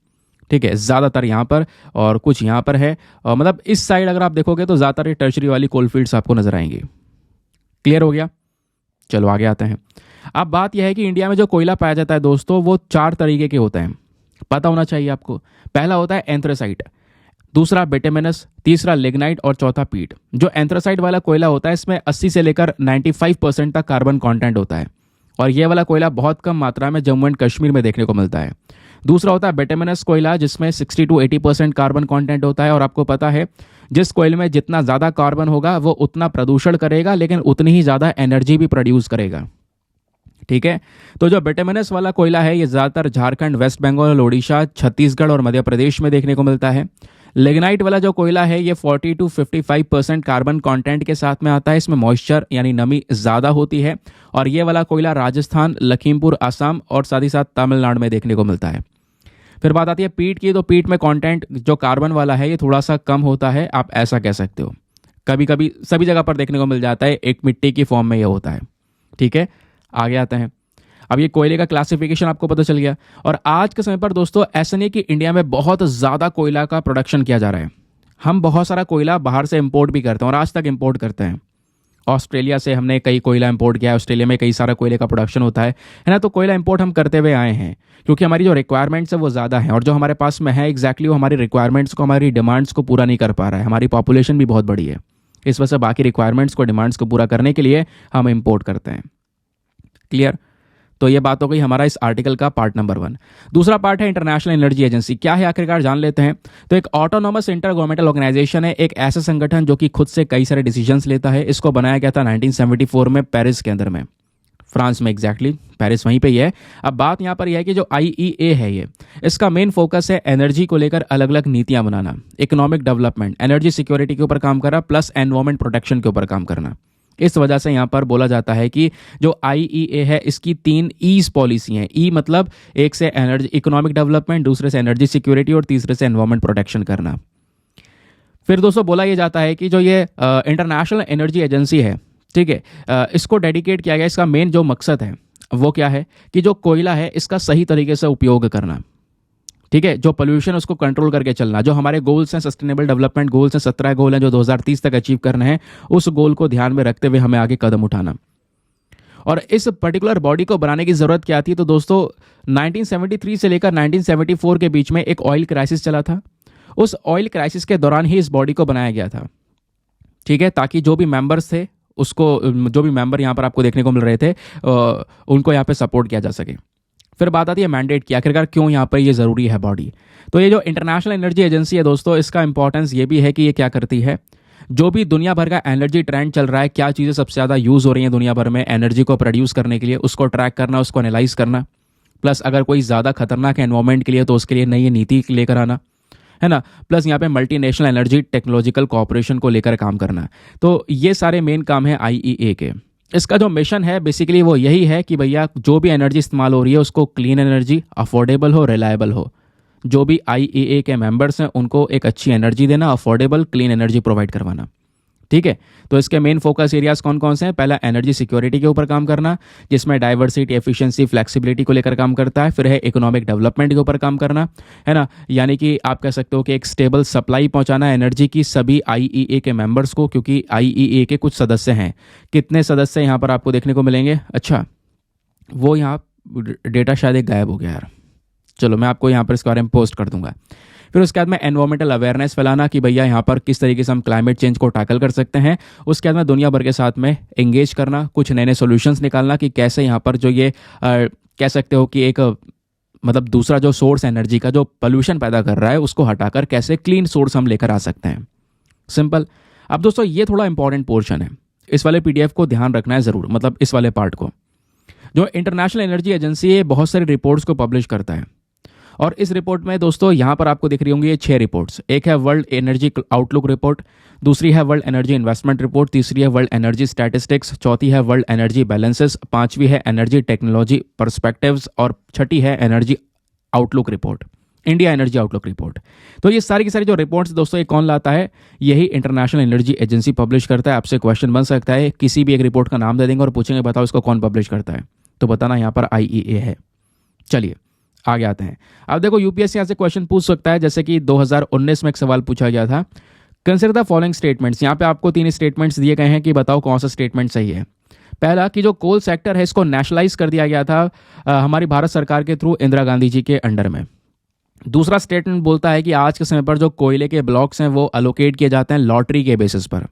ठीक है, ज़्यादातर यहाँ पर और कुछ यहाँ पर है, और मतलब इस साइड अगर आप देखोगे तो ज़्यादातर ये टर्शरी वाली कोल फील्ड्स आपको नजर आएंगी। क्लियर हो गया? चलो आगे आते हैं। अब बात यह है कि इंडिया में जो कोयला पाया जाता है दोस्तों, वो 4 तरीके के होते हैं, पता होना चाहिए आपको। पहला होता है एंथ्रेसाइट, दूसरा बिटुमिनस, तीसरा लिग्नाइट और चौथा पीट। जो एंथ्रेसाइट वाला कोयला होता है, इसमें 80 से लेकर 95% तक कार्बन कंटेंट होता है, और यह वाला कोयला बहुत कम मात्रा में जम्मू एंड कश्मीर में देखने को मिलता है। दूसरा होता है बिटुमिनस कोयला, जिसमें 60 to 80% कार्बन कंटेंट होता है, और आपको पता है जिस कोयले में जितना ज़्यादा कार्बन होगा वो उतना प्रदूषण करेगा, लेकिन उतनी ही ज़्यादा एनर्जी भी प्रोड्यूस करेगा। ठीक है, तो जो बिटुमिनस वाला कोयला है, ये ज़्यादातर झारखंड, वेस्ट बंगाल, ओडिशा, छत्तीसगढ़ और मध्य प्रदेश में देखने को मिलता है। लिग्नाइट वाला जो कोयला है, ये 40 to 55% कार्बन कंटेंट के साथ में आता है। इसमें मॉइस्चर यानी नमी ज़्यादा होती है, और ये वाला कोयला राजस्थान, लखीमपुर, असम और साथ ही साथ तमिलनाडु में देखने को मिलता है। फिर बात आती है पीट की, तो पीट में कंटेंट जो कार्बन वाला है ये थोड़ा सा कम होता है, आप ऐसा कह सकते हो। कभी कभी सभी जगह पर देखने को मिल जाता है, एक मिट्टी की फॉर्म में ये होता है। ठीक है, आगे आते हैं। अब ये कोयले का क्लासिफिकेशन आपको पता चल गया। और आज के समय पर दोस्तों ऐसा नहीं कि इंडिया में बहुत ज़्यादा कोयला का प्रोडक्शन किया जा रहा है। हम बहुत सारा कोयला बाहर से इंपोर्ट भी करते हैं, और आज तक इंपोर्ट करते हैं। ऑस्ट्रेलिया से हमने कई कोयला इंपोर्ट किया है, ऑस्ट्रेलिया में कई सारा कोयले का प्रोडक्शन होता है ना। तो कोयला इंपोर्ट हम करते हुए आए हैं, क्योंकि हमारी जो रिक्वायरमेंट्स है वो ज़्यादा है, और जो हमारे पास में है एग्जैक्टली वो हमारी रिक्वायरमेंट्स को, हमारी डिमांड्स को पूरा नहीं कर पा रहा है। हमारी पॉपुलेशन भी बहुत बड़ी है, इस वजह से बाकी रिक्वायरमेंट्स को, डिमांड्स को पूरा करने के लिए हम इंपोर्ट करते हैं। क्लियर? तो ये बात हो गई हमारा इस आर्टिकल का पार्ट नंबर 1। दूसरा पार्ट है इंटरनेशनल एनर्जी एजेंसी। क्या है आखिरकार जान लेते हैं। तो एक ऑटोनॉमस इंटर गवर्नमेंटल ऑर्गेनाइजेशन है, एक ऐसा संगठन जो कि खुद से कई सारे डिसीजंस लेता है। इसको बनाया गया था 1974 में पेरिस के अंदर में, फ्रांस में, एग्जैक्टली पेरिस वहीं पे ही है। अब बात यहाँ पर यह है कि जो आईईए है ये, इसका मेन फोकस है एनर्जी को लेकर अलग अलग नीतियां बनाना, इकोनॉमिक डेवलपमेंट, एनर्जी सिक्योरिटी के ऊपर काम करना, प्लस एनवायरमेंट प्रोटेक्शन के ऊपर काम करना। इस वजह से यहाँ पर बोला जाता है कि जो आईईए है इसकी 3 ईज पॉलिसी हैं। ई मतलब एक से एनर्जी इकोनॉमिक डेवलपमेंट, दूसरे से एनर्जी सिक्योरिटी और तीसरे से एनवायरमेंट प्रोटेक्शन करना। फिर दोस्तों बोला यह जाता है कि जो ये इंटरनेशनल एनर्जी एजेंसी है, ठीक है, इसको डेडिकेट किया गया। इसका मेन जो मकसद है वो क्या है कि जो कोयला है इसका सही तरीके से उपयोग करना, ठीक है, जो पोल्यूशन उसको कंट्रोल करके चलना। जो हमारे गोल्स हैं, सस्टेनेबल डेवलपमेंट गोल्स हैं, 17 गोल हैं जो 2030 तक अचीव करने हैं, उस गोल को ध्यान में रखते हुए हमें आगे कदम उठाना। और इस पर्टिकुलर बॉडी को बनाने की जरूरत क्या थी। तो दोस्तों 1973 से लेकर 1974 के बीच में एक ऑयल क्राइसिस चला था। उस ऑयल क्राइसिस के दौरान ही इस बॉडी को बनाया गया था, ठीक है, ताकि जो भी मेंबर्स थे उसको, जो भी मेंबर यहाँ पर आपको देखने को मिल रहे थे, उनको यहाँ पे सपोर्ट किया जा सके। फिर बात आती है मैंडेट की, आखिरकार क्यों यहाँ पर ये ज़रूरी है बॉडी। तो ये जो इंटरनेशनल एनर्जी एजेंसी है दोस्तों, इसका इंपॉर्टेंस ये भी है कि ये क्या करती है, जो भी दुनिया भर का एनर्जी ट्रेंड चल रहा है, क्या चीज़ें सबसे ज़्यादा यूज़ हो रही हैं दुनिया भर में एनर्जी को प्रोड्यूस करने के लिए, उसको ट्रैक करना, उसको एनालाइज करना, प्लस अगर कोई ज़्यादा खतरनाक है एनवायरमेंट के लिए तो उसके लिए नई नीति लेकर आना, है ना, प्लस यहाँ पे मल्टीनेशनल एनर्जी टेक्नोलॉजिकल कॉपरेशन को लेकर काम करना। तो ये सारे मेन काम है आईईए के। इसका जो मिशन है बेसिकली वो यही है कि भैया जो भी एनर्जी इस्तेमाल हो रही है उसको क्लीन एनर्जी, अफोर्डेबल हो, रिलायबल हो। जो भी आईईए के मेंबर्स हैं उनको एक अच्छी एनर्जी देना, अफोर्डेबल क्लीन एनर्जी प्रोवाइड करवाना, ठीक है। तो इसके मेन फोकस एरियाज कौन कौन से हैं। पहला एनर्जी सिक्योरिटी के ऊपर काम करना, जिसमें डाइवर्सिटी, एफिशिएंसी, फ्लेक्सिबिलिटी को लेकर काम करता है। फिर है इकोनॉमिक डेवलपमेंट के ऊपर काम करना, है ना, यानी कि आप कह सकते हो कि एक स्टेबल सप्लाई पहुंचाना एनर्जी की सभी आईईए के मेंबर्स को, क्योंकि आईईए के कुछ सदस्य हैं। कितने सदस्य यहाँ पर आपको देखने को मिलेंगे। अच्छा, वो यहाँ डेटा शायद एक गायब हो गया यार, चलो मैं आपको यहाँ पर इसके बारे में पोस्ट कर दूंगा। फिर उसके बाद में एनवायरमेंटल अवेयरनेस फैलाना कि भैया यहाँ पर किस तरीके से हम क्लाइमेट चेंज को टैकल कर सकते हैं। उसके बाद में दुनिया भर के साथ में एंगेज करना, कुछ नए नए सॉल्यूशंस निकालना कि कैसे यहाँ पर जो ये कह सकते हो कि एक मतलब दूसरा जो सोर्स एनर्जी का जो पोल्यूशन पैदा कर रहा है उसको हटाकर कैसे क्लीन सोर्स हम लेकर आ सकते हैं। सिंपल। अब दोस्तों ये थोड़ा इंपॉर्टेंट पोर्शन है, इस वाले पीडीएफ को ध्यान रखना है ज़रूर, मतलब इस वाले पार्ट को। जो इंटरनेशनल एनर्जी एजेंसी है बहुत सारी रिपोर्ट्स को पब्लिश करता है, और इस रिपोर्ट में दोस्तों यहाँ पर आपको दिख रही होंगी ये 6 रिपोर्ट्स। एक है वर्ल्ड एनर्जी आउटलुक रिपोर्ट, दूसरी है वर्ल्ड एनर्जी इन्वेस्टमेंट रिपोर्ट, तीसरी है वर्ल्ड एनर्जी स्टैटिस्टिक्स, चौथी है वर्ल्ड एनर्जी बैलेंसेस, पांचवी है एनर्जी टेक्नोलॉजी पर्सपेक्टिव्स, और छठी है energy outlook report, India energy outlook report. तो ये सारी की सारी जो रिपोर्ट्स दोस्तों ये कौन लाता है, यही इंटरनेशनल एनर्जी एजेंसी पब्लिश करता है। आपसे क्वेश्चन बन सकता है, किसी भी एक रिपोर्ट का नाम दे देंगे और पूछेंगे बताओ इसको कौन पब्लिश करता है, तो बताना यहाँ पर आईईए है। चलिए आगे आते हैं। अब देखो यूपीएससी यहाँ से क्वेश्चन पूछ सकता है, जैसे कि 2019 में एक सवाल पूछा गया था, कंसिडर द फॉलोइंग स्टेटमेंट्स। यहाँ पे आपको 3 स्टेटमेंट्स दिए गए हैं कि बताओ कौन सा स्टेटमेंट सही है। पहला कि जो कोल सेक्टर है इसको नेशनलाइज कर दिया गया था हमारी भारत सरकार के थ्रू इंदिरा गांधी जी के अंडर में। दूसरा स्टेटमेंट बोलता है कि आज के समय पर जो कोयले के ब्लॉक्स हैं वो अलोकेट किए जाते हैं लॉटरी के बेसिस पर।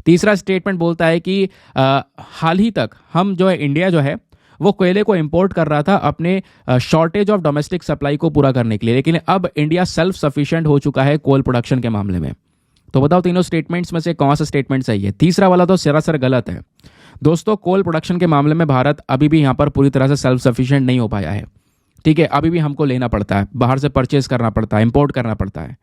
तीसरा स्टेटमेंट बोलता है कि हाल ही तक हम जो है इंडिया जो है वो कोयले को इंपोर्ट कर रहा था अपने शॉर्टेज ऑफ डोमेस्टिक सप्लाई को पूरा करने के लिए, लेकिन अब इंडिया सेल्फ सफिशिएंट हो चुका है कोल प्रोडक्शन के मामले में। तो बताओ तीनों स्टेटमेंट्स में से कौन सा स्टेटमेंट सही है। तीसरा वाला तो सरासर गलत है दोस्तों। कोल प्रोडक्शन के मामले में भारत अभी भी यहाँ पर पूरी तरह से सेल्फ सफिशिएंट नहीं हो पाया है, ठीक है, अभी भी हमको लेना पड़ता है, बाहर से परचेज करना पड़ता है, इंपोर्ट करना पड़ता है।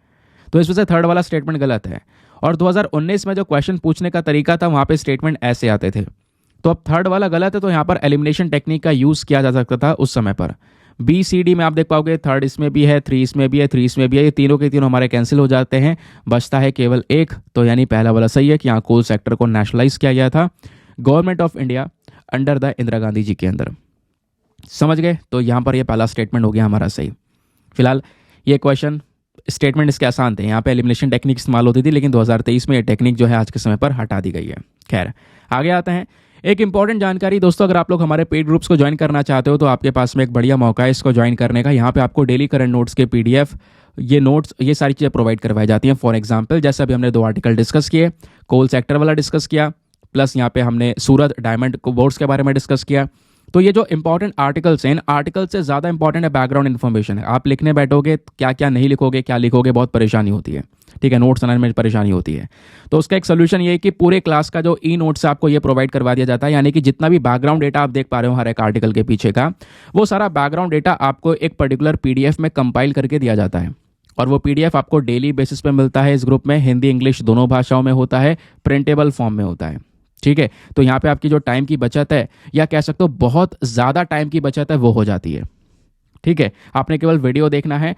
तो इस वजह से थर्ड वाला स्टेटमेंट गलत है। और 2019 में जो क्वेश्चन पूछने का तरीका था वहाँ पे स्टेटमेंट ऐसे आते थे, तो अब थर्ड वाला गलत है। तो यहाँ पर एलिमिनेशन टेक्निक का यूज़ किया जा सकता था उस समय पर। बी सी डी में आप देख पाओगे, थर्ड इसमें भी है, 3 इसमें भी है, 3 इसमें भी है, ये तीनों के तीनों हमारे कैंसिल हो जाते हैं, बचता है केवल एक। तो यानी पहला वाला सही है कि यहाँ कोल सेक्टर को नेशनलाइज किया गया था government of India under the Indira Gandhi ji के अंदर। समझ गए। तो यहाँ पर ये पहला स्टेटमेंट हो गया हमारा सही। फिलहाल ये क्वेश्चन स्टेटमेंट इसके आसान थे, यहाँ पे एलिमिनेशन टेक्निक इस्तेमाल होती थी, लेकिन 2023 में ये टेक्निक जो है आज के समय पर हटा दी गई है। खैर आगे आते हैं। एक इंपॉर्टेंट जानकारी दोस्तों, अगर आप लोग हमारे पेड ग्रुप्स को ज्वाइन करना चाहते हो तो आपके पास में एक बढ़िया मौका है इसको ज्वाइन करने का। यहाँ पे आपको डेली करंट नोट्स के पीडीएफ, ये नोट्स, ये सारी चीज़ें प्रोवाइड करवाई जाती हैं। फॉर एग्जांपल जैसे अभी हमने 2 आर्टिकल डिस्कस किए, कोल सेक्टर वाला डिस्कस किया, प्लस यहाँ पे हमने सूरत डायमंड बोर्ड्स के बारे में डिस्कस किया। तो ये जो इंपॉर्टेंट आर्टिकल्स हैं, इन आर्टिकल से ज़्यादा इंपॉर्टेंट है बैकग्राउंड इन्फॉर्मेशन है। आप लिखने बैठोगे क्या क्या नहीं लिखोगे, क्या लिखोगे, बहुत परेशानी होती है। ठीक है, नोट्स बनाने में परेशानी होती है। तो उसका एक सोल्यूशन ये है कि पूरे क्लास का जो ई नोट्स आपको ये प्रोवाइड करवा दिया जाता है, यानी कि जितना भी बैकग्राउंड डेटा आप देख पा रहे हो हर एक आर्टिकल के पीछे का, वो सारा बैकग्राउंड डेटा आपको एक पर्टिकुलर पीडीएफ में कंपाइल करके दिया जाता है। और वो पीडीएफ आपको डेली बेसिस पे मिलता है। इस ग्रुप में हिंदी इंग्लिश दोनों भाषाओं में होता है, प्रिंटेबल फॉर्म में होता है। ठीक है, तो यहाँ पे आपकी जो टाइम की बचत है, या कह सकते हो बहुत ज़्यादा टाइम की बचत है, वो हो जाती है। ठीक है, आपने केवल वीडियो देखना है,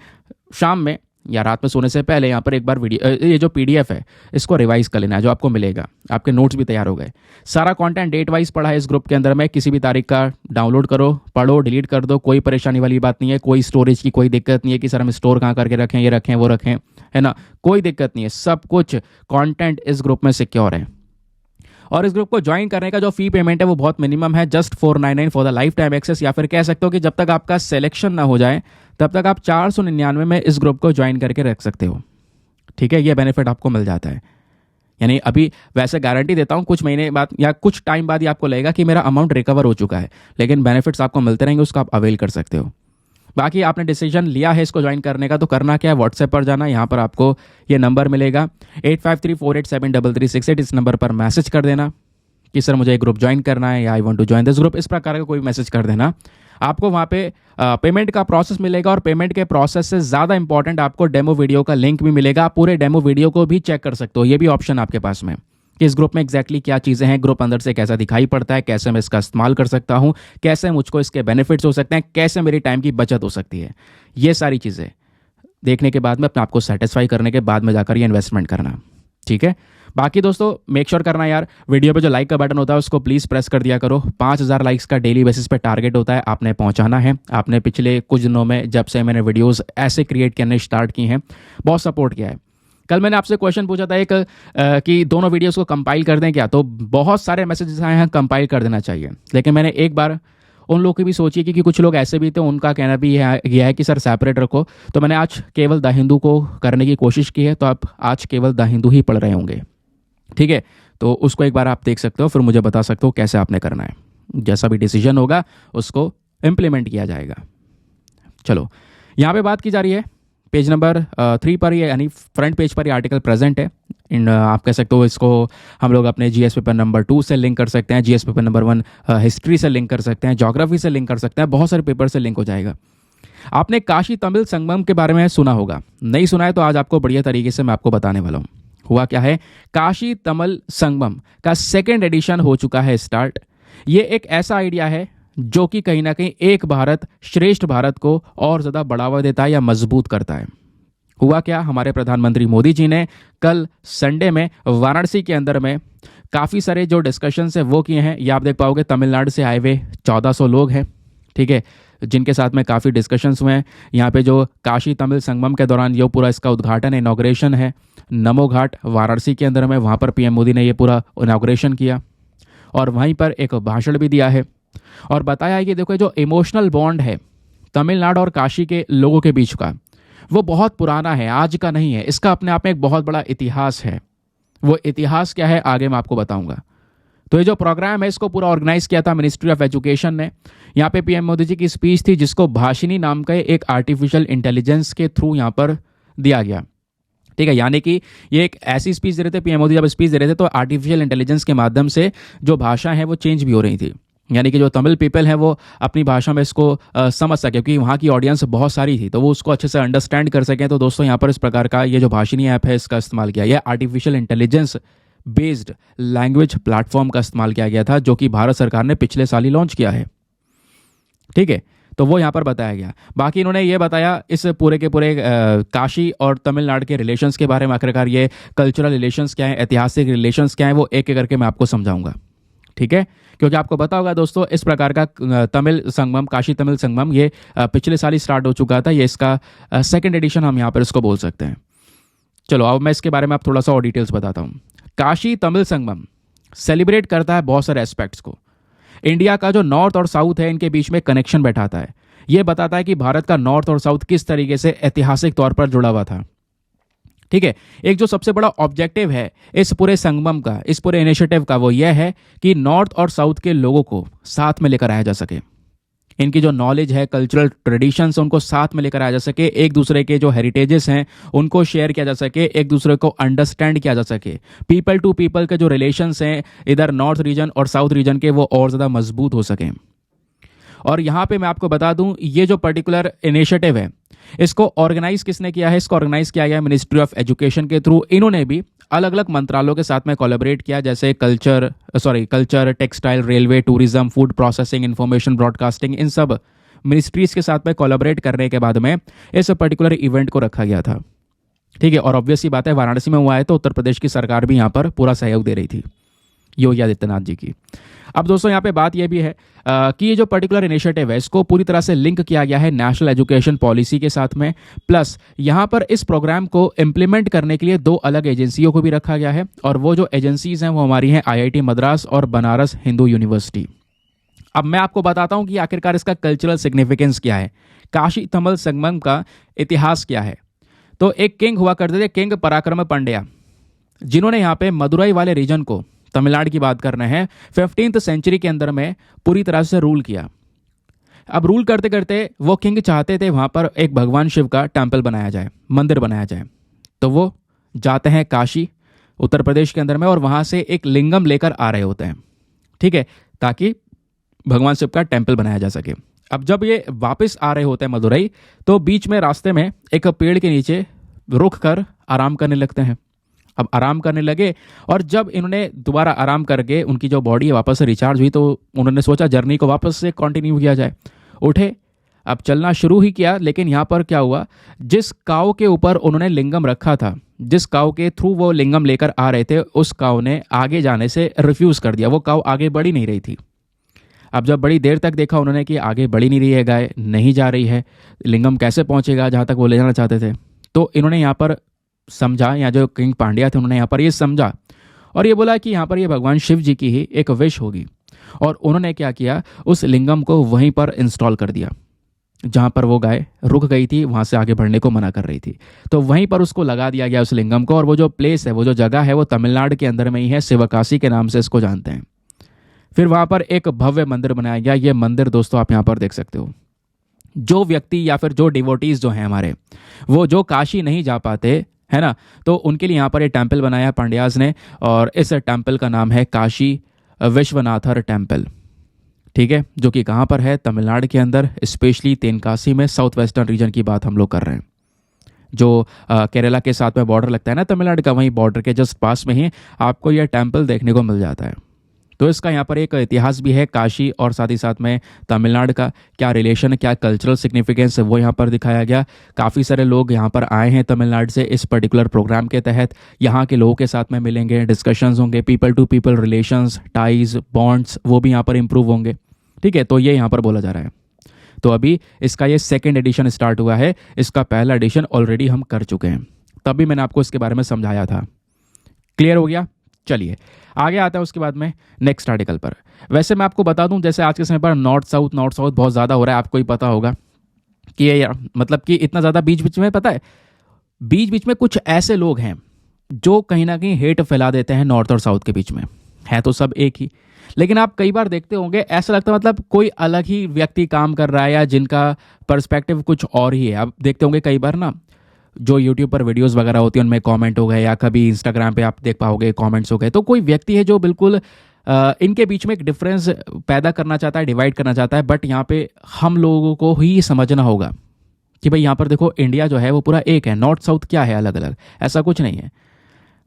शाम में या रात में सोने से पहले यहाँ पर एक बार वीडियो, ये जो पीडीएफ है इसको रिवाइज कर लेना है, जो आपको मिलेगा। आपके नोट्स भी तैयार हो गए, सारा कंटेंट डेट वाइज पढ़ा है इस ग्रुप के अंदर में। किसी भी तारीख का डाउनलोड करो, पढ़ो, डिलीट कर दो, कोई परेशानी वाली बात नहीं है। कोई स्टोरेज की कोई दिक्कत नहीं है कि सर हम स्टोर कहाँ करके रखें, ये रखें वो रखें, है ना, कोई दिक्कत नहीं है। सब कुछ कॉन्टेंट इस ग्रुप में सिक्योर है। और इस ग्रुप को ज्वाइन करने का जो फी पेमेंट है वो बहुत मिनिमम है, just 499 for the lifetime access, या फिर कह सकते हो कि जब तक आपका सिलेक्शन ना हो जाए तब तक आप 499 में इस ग्रुप को ज्वाइन करके रख सकते हो। ठीक है, ये बेनिफिट आपको मिल जाता है। यानी अभी वैसे गारंटी देता हूँ कुछ महीने बाद या कुछ टाइम बाद ही आपको लगेगा कि मेरा अमाउंट रिकवर हो चुका है, लेकिन बेनिफिट्स आपको मिलते रहेंगे, उसका आप अवेल कर सकते हो। बाकी आपने डिसीजन लिया है इसको ज्वाइन करने का, तो करना क्या है, व्हाट्सएप पर जाना, यहाँ पर आपको ये नंबर मिलेगा 8534873368। इस नंबर पर मैसेज कर देना कि सर मुझे एक ग्रुप ज्वाइन करना है, या I want to join this group, इस प्रकार का कोई मैसेज कर देना। आपको वहाँ पे पेमेंट का प्रोसेस मिलेगा, और पेमेंट के प्रोसेस से ज़्यादा इंपॉर्टेंट आपको डेमो वीडियो का लिंक भी मिलेगा। आप पूरे डेमो वीडियो को भी चेक कर सकते हो, ये भी ऑप्शन आपके पास में कि इस ग्रुप में एग्जैक्टली क्या चीज़ें हैं, ग्रुप अंदर से कैसा दिखाई पड़ता है, कैसे मैं इसका इस्तेमाल कर सकता हूँ, कैसे मुझको इसके बेनिफिट्स हो सकते हैं, कैसे मेरी टाइम की बचत हो सकती है। ये सारी चीज़ें देखने के बाद में अपने आपको सेटिस्फाई करने के बाद में जाकर ये इन्वेस्टमेंट करना। ठीक है, बाकी दोस्तों मेक श्योर करना यार, वीडियो पे जो लाइक का बटन होता है उसको प्लीज़ प्रेस कर दिया करो। 5000 लाइक्स का डेली बेसिस पे टारगेट होता है, आपने पहुंचाना है। आपने पिछले कुछ दिनों में जब से मैंने वीडियोस ऐसे क्रिएट करने स्टार्ट की हैं, बहुत सपोर्ट किया है। कल मैंने आपसे क्वेश्चन पूछा था एक कि दोनों वीडियोस को कंपाइल कर दें क्या, तो बहुत सारे मैसेजेस आए हैं कंपाइल कर देना चाहिए। लेकिन मैंने एक बार उन लोगों की भी सोची, क्योंकि कुछ लोग ऐसे भी थे उनका कहना भी यह है कि सर सेपरेट रखो, तो मैंने आज केवल द हिंदू को करने की कोशिश की है। तो आप आज केवल द हिंदू ही पढ़ रहे होंगे। ठीक है, तो उसको एक बार आप देख सकते हो, फिर मुझे बता सकते हो कैसे आपने करना है। जैसा भी डिसीजन होगा उसको इम्प्लीमेंट किया जाएगा। चलो, यहाँ पे बात की जा रही है पेज नंबर 3 पर, ये यानी फ्रंट पेज पर ये आर्टिकल प्रेजेंट है। इन आप कह सकते हो इसको हम लोग अपने जीएस पेपर नंबर 2 से लिंक कर सकते हैं, जीएस पेपर नंबर 1 हिस्ट्री से लिंक कर सकते हैं, ज्योग्राफी से लिंक कर सकते हैं, बहुत सारे पेपर से लिंक हो जाएगा। आपने काशी तमिल संगमम के बारे में सुना होगा, नहीं सुना है तो आज आपको बढ़िया तरीके से मैं आपको बताने वाला हूँ। हुआ क्या है, काशी तमिल संगमम का 2nd एडिशन हो चुका है स्टार्ट। ये एक ऐसा आइडिया है जो कि कहीं ना कहीं एक भारत श्रेष्ठ भारत को और ज़्यादा बढ़ावा देता है या मजबूत करता है। हुआ क्या, हमारे प्रधानमंत्री मोदी जी ने कल संडे में वाराणसी के अंदर में काफ़ी सारे जो डिस्कशंस है वो किए हैं। ये आप देख पाओगे, तमिलनाडु से आए हुए 1400 लोग हैं, ठीक है, जिनके साथ में काफ़ी डिस्कशंस हुए हैं। यहाँ पे जो काशी तमिल संगमम के दौरान ये पूरा इसका उद्घाटन है, इनॉग्रेशन है, नमो घाट वाराणसी के अंदर में, वहाँ पर पीएम मोदी ने ये पूरा इनॉग्रेशन किया और वहीं पर एक भाषण भी दिया है और बताया है कि देखो जो इमोशनल बॉन्ड है तमिलनाडु और काशी के लोगों के बीच का, वो बहुत पुराना है, आज का नहीं है। इसका अपने आप में एक बहुत बड़ा इतिहास है। वो इतिहास क्या है आगे मैं आपको बताऊंगा। तो ये जो प्रोग्राम है इसको पूरा ऑर्गेनाइज किया था मिनिस्ट्री ऑफ एजुकेशन ने। यहाँ पे पीएम मोदी जी की स्पीच थी जिसको भाषिनी नाम का एक आर्टिफिशियल इंटेलिजेंस के थ्रू यहाँ पर दिया गया। ठीक है, यानी कि ये एक ऐसी स्पीच दे रहे थे, पीएम मोदी जब स्पीच दे रहे थे तो आर्टिफिशियल इंटेलिजेंस के माध्यम से जो भाषा है वो चेंज भी हो रही थी, यानी कि जो तमिल पीपल है वो अपनी भाषा में इसको समझ सके, क्योंकि वहाँ की ऑडियंस बहुत सारी थी तो वो उसको अच्छे से अंडरस्टैंड कर सकें। तो दोस्तों यहाँ पर इस प्रकार का ये जो भाषिनी ऐप है इसका इस्तेमाल किया, यह artificial intelligence based language platform का इस्तेमाल किया गया था जो कि भारत सरकार ने पिछले साल ही लॉन्च किया है। ठीक है, तो वो यहाँ पर बताया गया। बाकी इन्होंने ये बताया इस पूरे के पूरे काशी और तमिलनाडु के रिलेशंस के बारे में, आखिरकार ये कल्चरल रिलेशंस क्या है, ऐतिहासिक रिलेशंस क्या है, वो एक एक करके मैं आपको समझाऊंगा। ठीक है, क्योंकि आपको पता होगा दोस्तों इस प्रकार का तमिल संगमम, काशी तमिल संगमम ये पिछले साल ही स्टार्ट हो चुका था। ये इसका 2nd एडिशन हम यहाँ पर इसको बोल सकते हैं। चलो अब मैं इसके बारे में आप थोड़ा सा और डिटेल्स बताता हूँ। काशी तमिल संगमम सेलिब्रेट करता है बहुत सारे एस्पेक्ट्स को। इंडिया का जो नॉर्थ और साउथ है इनके बीच में कनेक्शन बैठाता है। ये बताता है कि भारत का नॉर्थ और साउथ किस तरीके से ऐतिहासिक तौर पर जुड़ा हुआ था। ठीक है। एक जो सबसे बड़ा ऑब्जेक्टिव है इस पूरे संगमम का, इस पूरे इनिशिएटिव का, वो यह है कि नॉर्थ और साउथ के लोगों को साथ में लेकर आया जा सके। इनकी जो नॉलेज है, कल्चरल ट्रेडिशंस, उनको साथ में लेकर आया जा सके। एक दूसरे के जो हेरिटेजेस हैं उनको शेयर किया जा सके, एक दूसरे को अंडरस्टैंड किया जा सके। पीपल टू पीपल के जो रिलेशंस हैं इधर नॉर्थ रीजन और साउथ रीजन के, वो और ज़्यादा मजबूत हो सकें। और यहाँ पे मैं आपको बता दूं, ये जो पर्टिकुलर इनिशिएटिव है इसको ऑर्गेनाइज किसने किया है? इसको ऑर्गेनाइज किया गया मिनिस्ट्री ऑफ एजुकेशन के थ्रू। इन्होंने भी अलग अलग मंत्रालयों के साथ में कोलैबोरेट किया, जैसे culture, textile, railway, tourism, food processing, information broadcasting, इन सब मिनिस्ट्रीज के साथ में कोलैबोरेट करने के बाद में इस पर्टिकुलर इवेंट को रखा गया था। ठीक है। और ऑब्वियस सी बात है, वाराणसी में हुआ है तो उत्तर प्रदेश की सरकार भी यहाँ पर पूरा सहयोग दे रही थी योगी आदित्यनाथ जी की। अब दोस्तों यहाँ पे बात यह भी है कि ये जो पर्टिकुलर इनिशिएटिव है इसको पूरी तरह से लिंक किया गया है नेशनल एजुकेशन पॉलिसी के साथ में। प्लस यहाँ पर इस प्रोग्राम को इम्प्लीमेंट करने के लिए 2 अलग एजेंसियों को भी रखा गया है, और वो जो एजेंसीज हैं वो हमारी हैं IIT मद्रास और बनारस हिंदू यूनिवर्सिटी। अब मैं आपको बताता हूँ कि आखिरकार इसका कल्चरल सिग्निफिकेंस क्या है, काशी तमिल संगमम का इतिहास क्या है। तो एक किंग हुआ करते थे, किंग पराक्रम पांड्या, जिन्होंने यहाँ पे मदुरई वाले रीजन को, तमिलनाडु की बात कर रहे हैं, 15th सेंचुरी के अंदर में पूरी तरह से रूल किया। अब रूल करते करते वो किंग चाहते थे वहाँ पर एक भगवान शिव का टेम्पल बनाया जाए, मंदिर बनाया जाए। तो वो जाते हैं काशी, उत्तर प्रदेश के अंदर में, और वहाँ से एक लिंगम लेकर आ रहे होते हैं, ठीक है, ताकि भगवान शिव का टेम्पल बनाया जा सके। अब जब ये वापस आ रहे होते हैं मदुरई, तो बीच में रास्ते में एक पेड़ के नीचे रुक कर आराम करने लगते हैं। अब आराम करने लगे, और जब इन्होंने दोबारा आराम करके उनकी जो बॉडी है वापस से रिचार्ज हुई, तो उन्होंने सोचा जर्नी को वापस से कंटिन्यू किया जाए। उठे, अब चलना शुरू ही किया। लेकिन यहाँ पर क्या हुआ, जिस काऊ के ऊपर उन्होंने लिंगम रखा था, जिस काऊ के थ्रू वो लिंगम लेकर आ रहे थे, उस काऊ ने आगे जाने से रिफ्यूज़ कर दिया। वो काऊ आगे बढ़ी नहीं रही थी। अब जब बड़ी देर तक देखा उन्होंने कि आगे बढ़ी नहीं रही है गाय, नहीं जा रही है, लिंगम कैसे पहुँचेगा जहाँ तक वो ले जाना चाहते थे, तो इन्होंने यहाँ पर समझा, या जो किंग पांड्या थे उन्होंने यहाँ पर ये समझा और ये बोला कि यहाँ पर ये भगवान शिव जी की ही एक विश होगी। और उन्होंने क्या किया, उस लिंगम को वहीं पर इंस्टॉल कर दिया जहाँ पर वो गाय रुक गई थी, वहाँ से आगे बढ़ने को मना कर रही थी। तो वहीं पर उसको लगा दिया गया उस लिंगम को। और वो जो प्लेस है, वो जो जगह है, वो तमिलनाडु के अंदर में ही है, शिवकाशी के नाम से इसको जानते हैं। फिर वहाँ पर एक भव्य मंदिर बनाया गया। ये मंदिर दोस्तों आप यहाँ पर देख सकते हो। जो व्यक्ति या फिर जो डिवोटीज जो हैं हमारे, वो जो काशी नहीं जा पाते है ना, तो उनके लिए यहाँ पर ये टेम्पल बनाया पांड्याज ने, और इस टेम्पल का नाम है काशी विश्वनाथर टेम्पल। ठीक है, जो कि कहाँ पर है, तमिलनाडु के अंदर, स्पेशली तेनकासी में, साउथ वेस्टर्न रीजन की बात हम लोग कर रहे हैं। जो केरला के साथ में बॉर्डर लगता है ना तमिलनाडु का, वहीं बॉर्डर के जस्ट पास में ही आपको यह टेम्पल देखने को मिल जाता है। तो इसका यहाँ पर एक इतिहास भी है काशी और साथ ही साथ में तमिलनाडु का क्या रिलेशन है, क्या कल्चरल सिग्निफिकेंस है, वो यहाँ पर दिखाया गया। काफ़ी सारे लोग यहाँ पर आए हैं तमिलनाडु से इस पर्टिकुलर प्रोग्राम के तहत। यहाँ के लोगों के साथ में मिलेंगे, डिस्कशंस होंगे, people to people relations, ties, bonds, वो भी यहाँ पर इंप्रूव होंगे। ठीक है, तो ये यहाँ पर बोला जा रहा है। तो अभी इसका ये 2nd एडिशन स्टार्ट हुआ है, इसका पहला एडिशन ऑलरेडी हम कर चुके हैं, तभी मैंने आपको इसके बारे में समझाया था। क्लियर हो गया? चलिए आगे आता है उसके बाद में नेक्स्ट आर्टिकल पर। वैसे मैं आपको बता दूं, जैसे आज के समय पर नॉर्थ साउथ बहुत ज़्यादा हो रहा है, आपको ही पता होगा कि ये मतलब कि इतना ज़्यादा बीच बीच में, पता है, बीच बीच में कुछ ऐसे लोग हैं जो कहीं ना कहीं हेट फैला देते हैं नॉर्थ और साउथ के बीच में। है तो सब एक ही, लेकिन आप कई बार देखते होंगे ऐसा लगता है मतलब कोई अलग ही व्यक्ति काम कर रहा है, या जिनका पर्सपेक्टिव कुछ और ही है। आप देखते होंगे कई बार ना, जो यूट्यूब पर वीडियोस वगैरह होती हैं उनमें कमेंट हो गए, या कभी इंस्टाग्राम पे आप देख पाओगे कमेंट्स हो गए, तो कोई व्यक्ति है जो बिल्कुल इनके बीच में एक डिफरेंस पैदा करना चाहता है, डिवाइड करना चाहता है। बट यहाँ पे हम लोगों को ही समझना होगा कि भाई यहाँ पर देखो, इंडिया जो है वो पूरा एक है, नॉर्थ साउथ क्या है अलग अलग, ऐसा कुछ नहीं है।